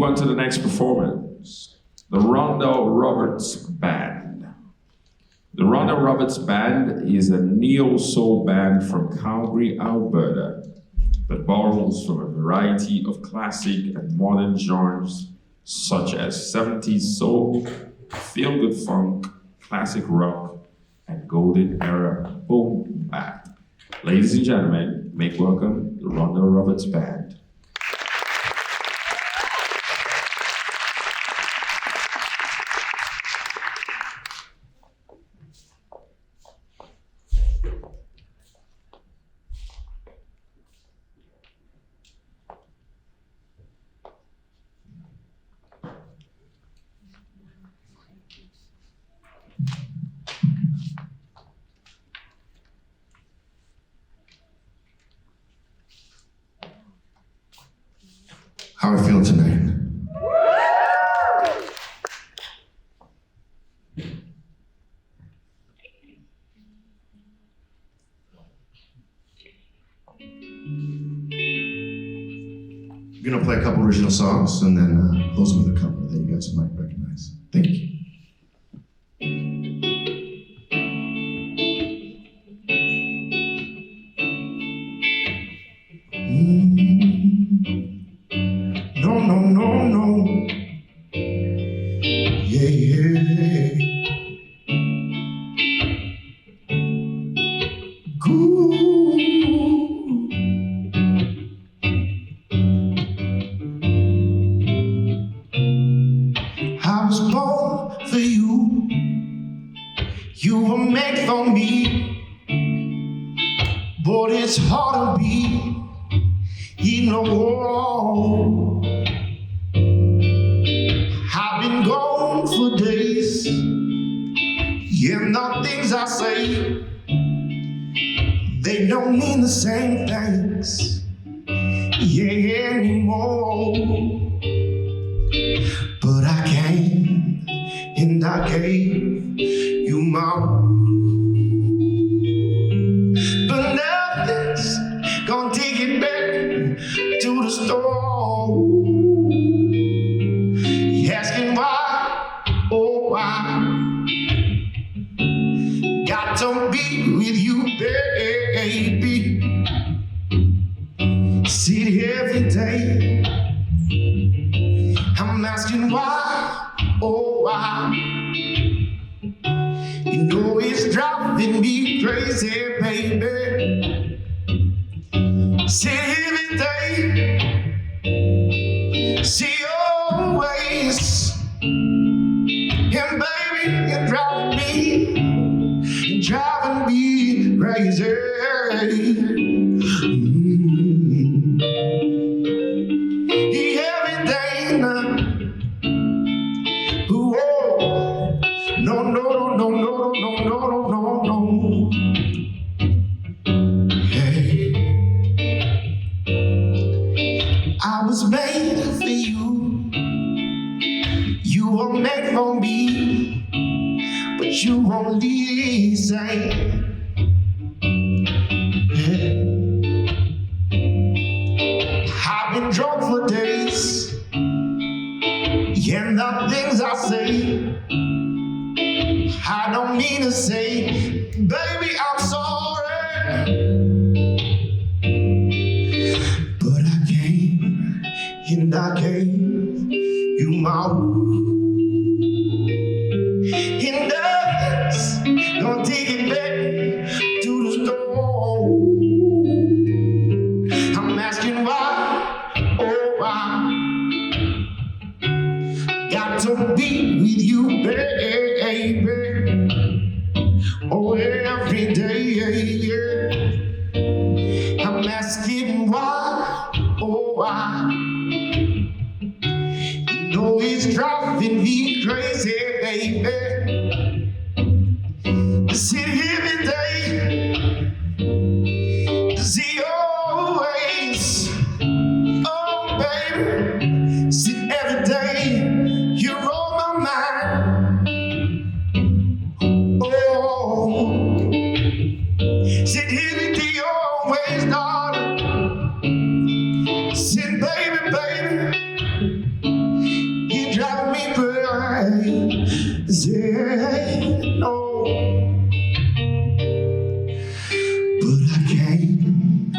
[SPEAKER 3] move on to the next performance. The Ronda Roberts Band. The Ronda Roberts Band is a neo-soul band from Calgary, Alberta, that borrows from a variety of classic and modern genres such as 70s soul, feel-good funk, classic rock, and golden era boom bap. Ladies and gentlemen, make welcome the Ronda Roberts Band.
[SPEAKER 7] How are we feeling tonight? We're gonna play a couple original songs and then close with a cover that you guys might recognize. Thank you. No, no, no, no. Yeah, yeah. Ooh. I was born for you. You were made for me. But it's hard to be in a world. I've been gone for days. Yeah, the things I say, they don't mean the same things, yeah, anymore. But I came and I gave you my all. But nothing's gonna take it back to the store. You asking why, oh why? Got to be with you, baby. See it every day. I'm asking why, oh why? You know it's driving me crazy, baby. See it every day. See always. And baby, you're driving me crazy. Everything. Whoa. No, no, no, no, no, no, no, no, no. Hey. I was made for you. You were made for me. But you only say. I've been drunk for days, and the things I say, I don't mean to say, baby, I'm sorry. But I came and I gave you my all. And nothing's gonna take it back to the store. I'm asking why, oh why? Got to be with you, baby. Oh, every day, yeah. I'm asking why, oh why? You know it's driving me crazy, baby. See every day. See always. Oh, baby. See every day. You're on my mind. Oh. See every day, always, darling. See, baby, baby. no. But I came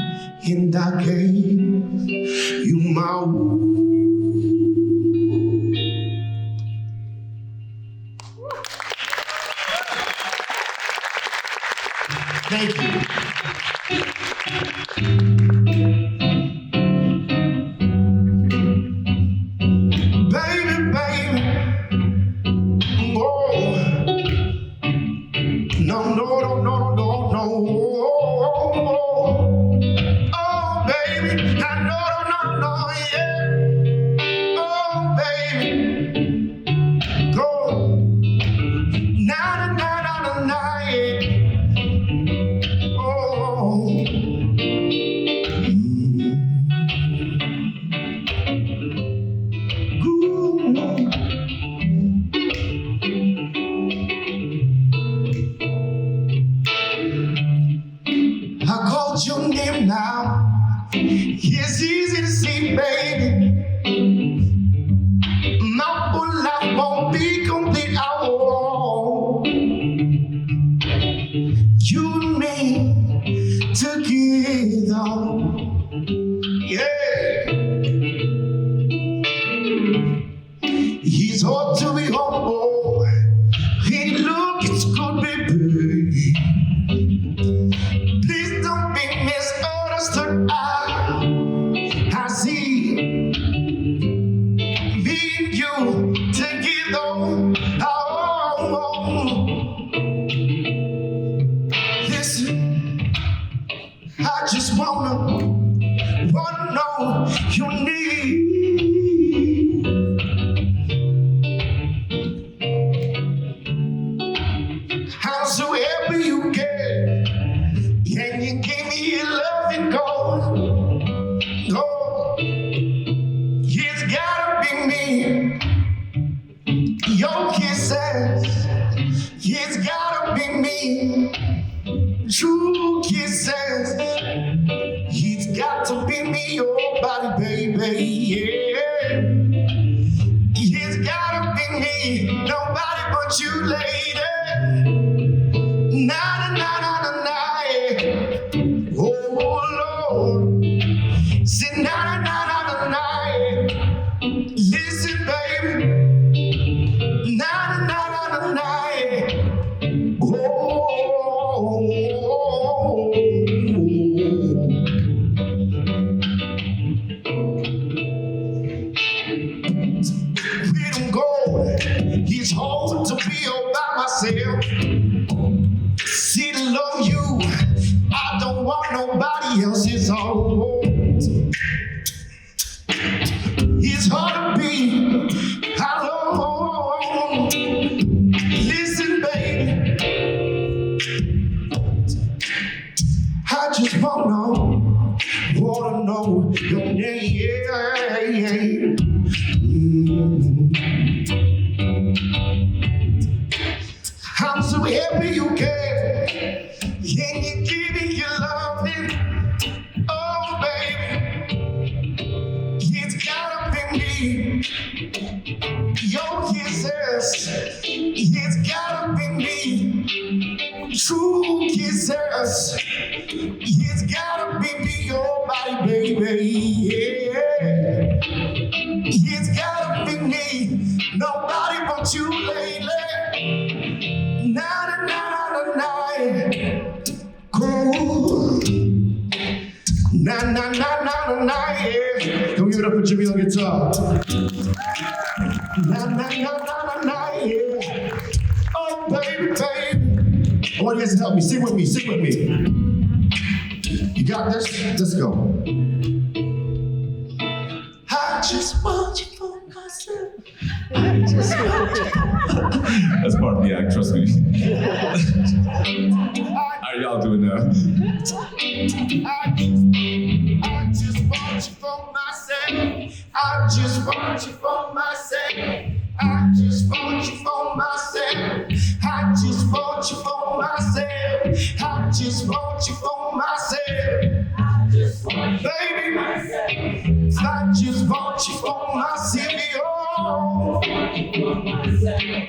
[SPEAKER 7] and I gave you my all. Thank you. Baby, baby, oh, no, no, no, no, no, no, oh, baby, I know, no, no, yeah, oh, baby, go, na, na, na, na, na, na, yeah, oh, I called your name now. It's easy to see, baby. My whole life won't be complete. Oh, you and me together. Yeah. It's hard to be humble. Hey, look, it's good, baby. Please don't be misunderstood. I see me and you together. Oh, listen, I just wanna know you need. Howsoever you can, can you give me your love and go? Oh, it's gotta be me. Your kisses, it's gotta be me. True kisses, it's got to be me. Your body, baby, yeah. It's gotta be me. Nobody but you, lady. Na na na na na na, yeah. Oh Lord, say na na na na na, yeah. Listen, baby, na na na na na, yeah. Oh, we don't go. It's hard to be all by myself. See to love you, I don't want nobody else's own. It's hard to be alone. Listen, baby, I just wanna know your name. I'm so happy you care. Can you give me your loving? Oh, baby, it's gotta be me. Your kisses, it's gotta be me. True kisses, it's gotta be me. Your body, baby, yeah. It's gotta be me. Nobody but you, lady. Na na na na na, cool. Na na na na na, yeah. Can we give it up for Jimmy on guitar? Na na na na na, yeah. Oh baby, baby. I want you guys to help me. Sing with me. Sing with me. You got this? Let's go. I just want you for myself.
[SPEAKER 3] That's part of the act, trust me. How are y'all doing now?
[SPEAKER 7] I just want you for myself. I just want you for myself. I just want you for myself. I just want you for myself. I just want you for myself. Baby, I just want you for myself. Oh.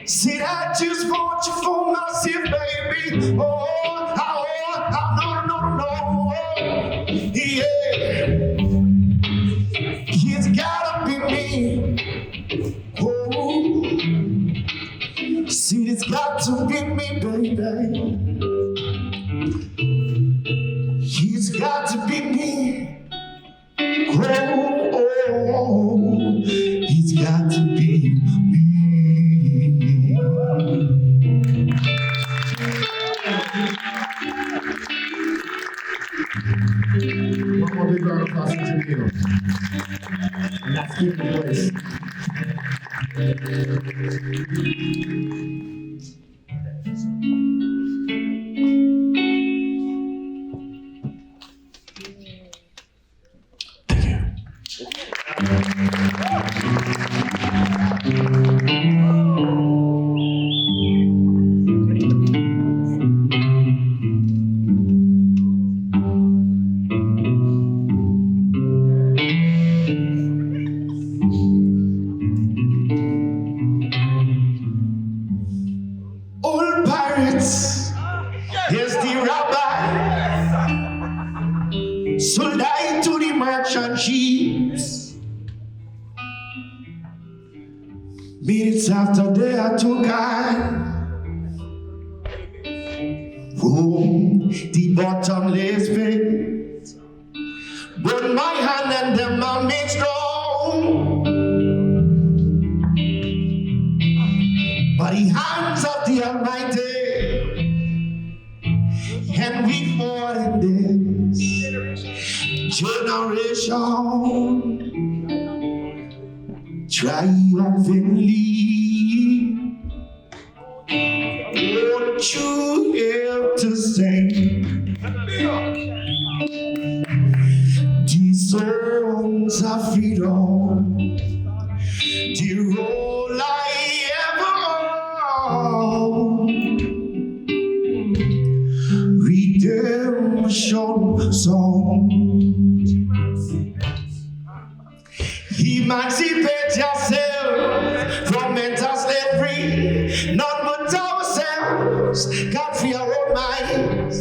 [SPEAKER 7] See, I just want you for myself, baby. No. Yeah. It's gotta be me. Oh. See, it's got to be me, baby. It's got to be me. Oh, it's got to be me.
[SPEAKER 10] One more big round of applause for Jamil. And that's keep the voice.
[SPEAKER 7] Old pirates, here's the rabbi, sold I to the merchant ships. Minutes after they I took I roam the bottomless pit, but my hand and them are made strong by the hands of the Almighty, and we fought in this generation triumphantly. Won't you help to sing these songs of freedom, the role I redemption song. Emancipate yourself from mental slavery. None but ourselves can free our own minds.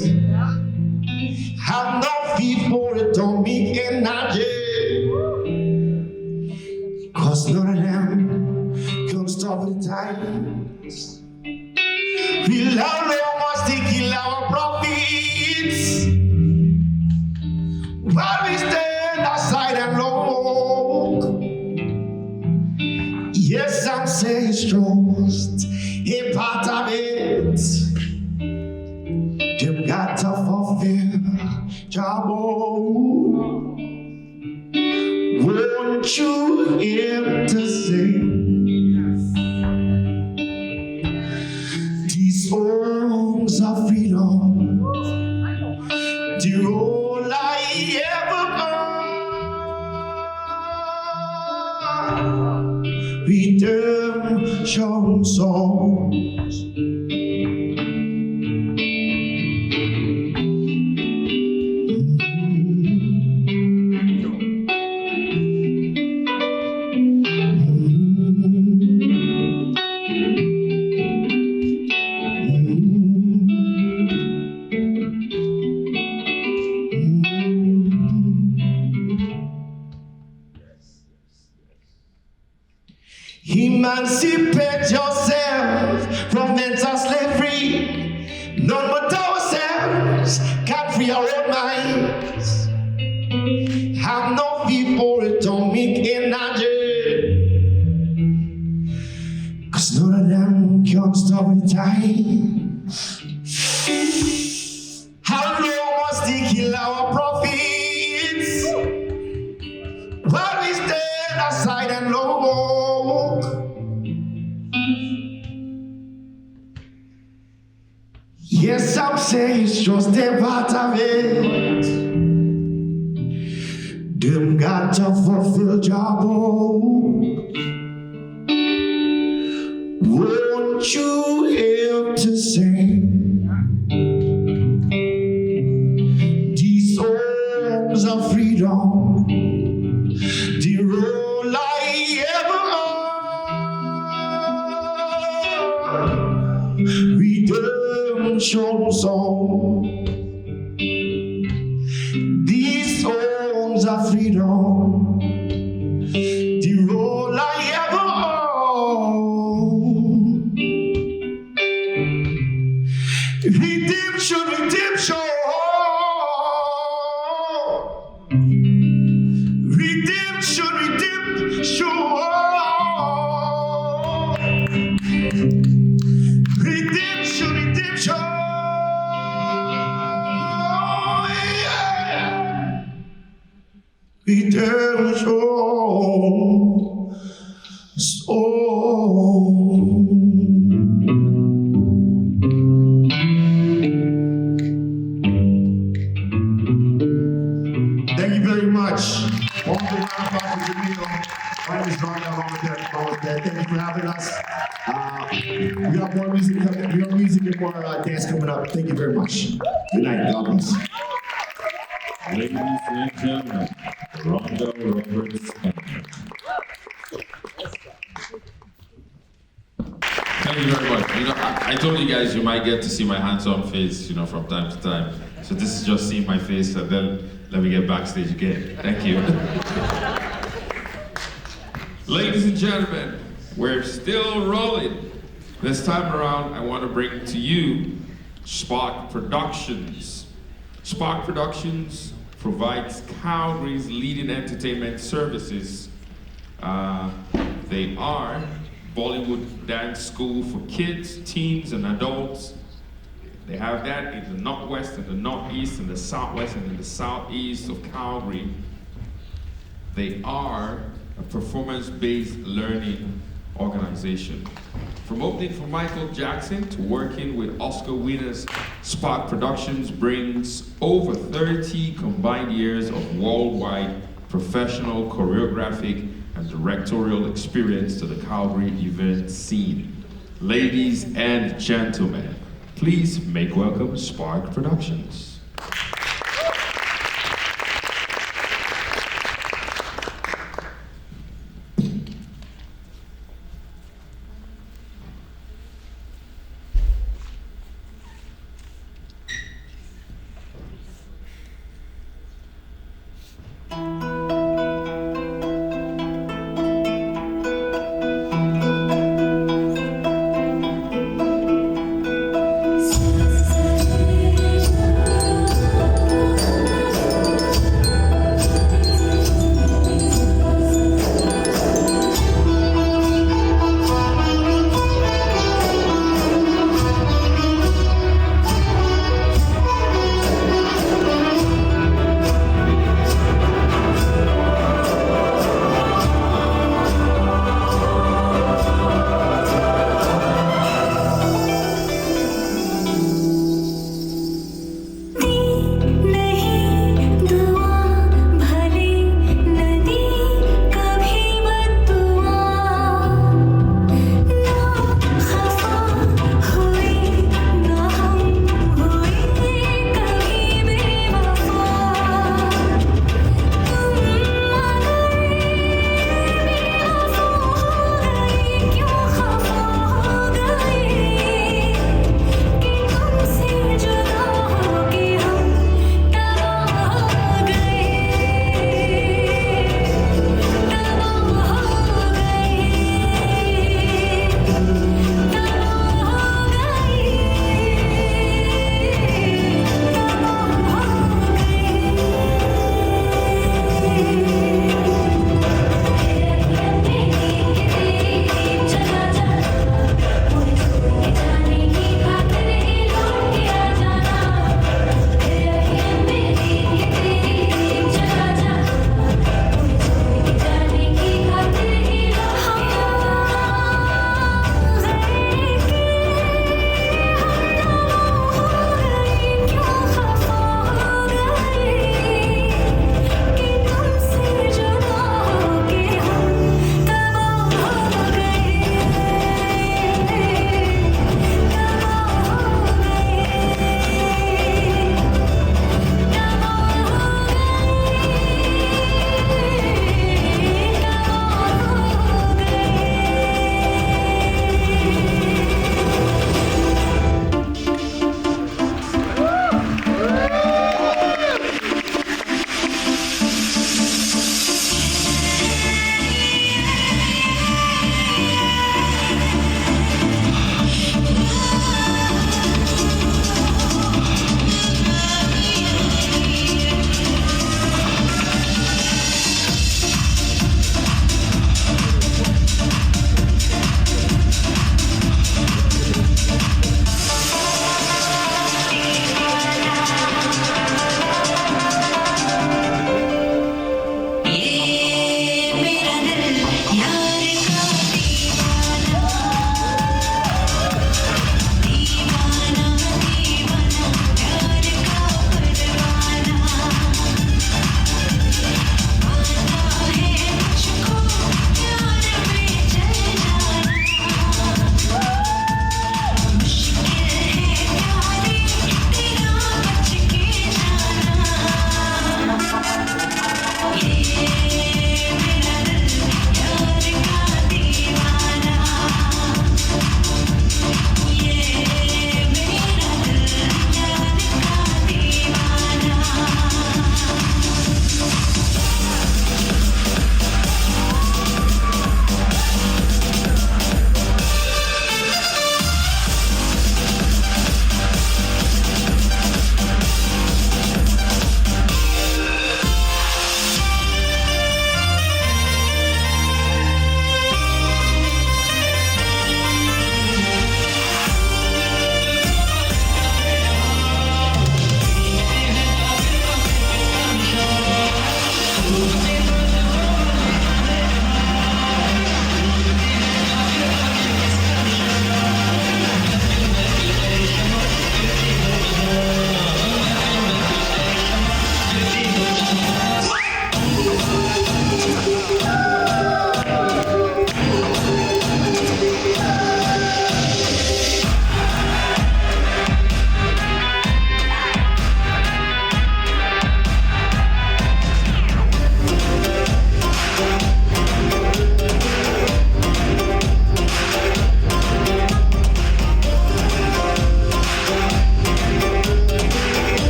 [SPEAKER 7] Have no fear for atomic energy, 'cause none of them can stop the times. We'll almost kill our prophets while we stand aside and look. Yes, I'm saying just a part of it. They've got to fulfill job. Won't you hear to sing these songs of freedom, the role I ever got, redemption songs. Emancipate yourself from mental slavery. None but ourselves can free our own minds. Have no fear for atomic energy, 'cause none of them can stop the time. How long must they kill our prophets while we stand aside and look? Yes, some say it's just a part of it. Them got to fulfill job. Won't you help to sing these songs of freedom, the role I ever redemption song. These songs are freedom, the all I ever own. Redemption, redemption, redemption, redemption. Redemption, redemption, yeah. Redemption, Thank you very much. One big round of applause for Jamil. My name is Ron Thank you for having us. We got more music coming. We got music and more dance coming up. Thank you very much. Good night. God bless.
[SPEAKER 3] Ladies and gentlemen, Rondo Roberts. Thank you very much. You know, I told you guys you might get to see my handsome face, you know, from time to time. So this is just seeing my face, and then let me get backstage again. Thank you. Ladies and gentlemen, we're still rolling. This time around, I want to bring to you Spark Productions. Spark Productions provides Calgary's leading entertainment services. They are Bollywood dance school for kids, teens, and adults. They have that in the northwest, and the northeast, and the southwest, and in the southeast of Calgary. They are a performance-based learning organization. From opening for Michael Jackson to working with Oscar winners, Spark Productions brings over 30 combined years of worldwide professional, choreographic, and directorial experience to the Calgary event scene. Ladies and gentlemen, please make welcome Spark Productions.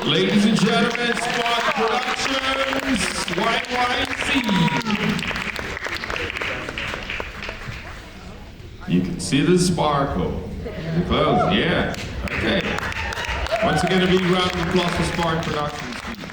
[SPEAKER 3] Ladies and gentlemen, Spark Productions, YYC. You can see the sparkle. Close, yeah. Okay. Once again, a big round of applause for Spark Productions.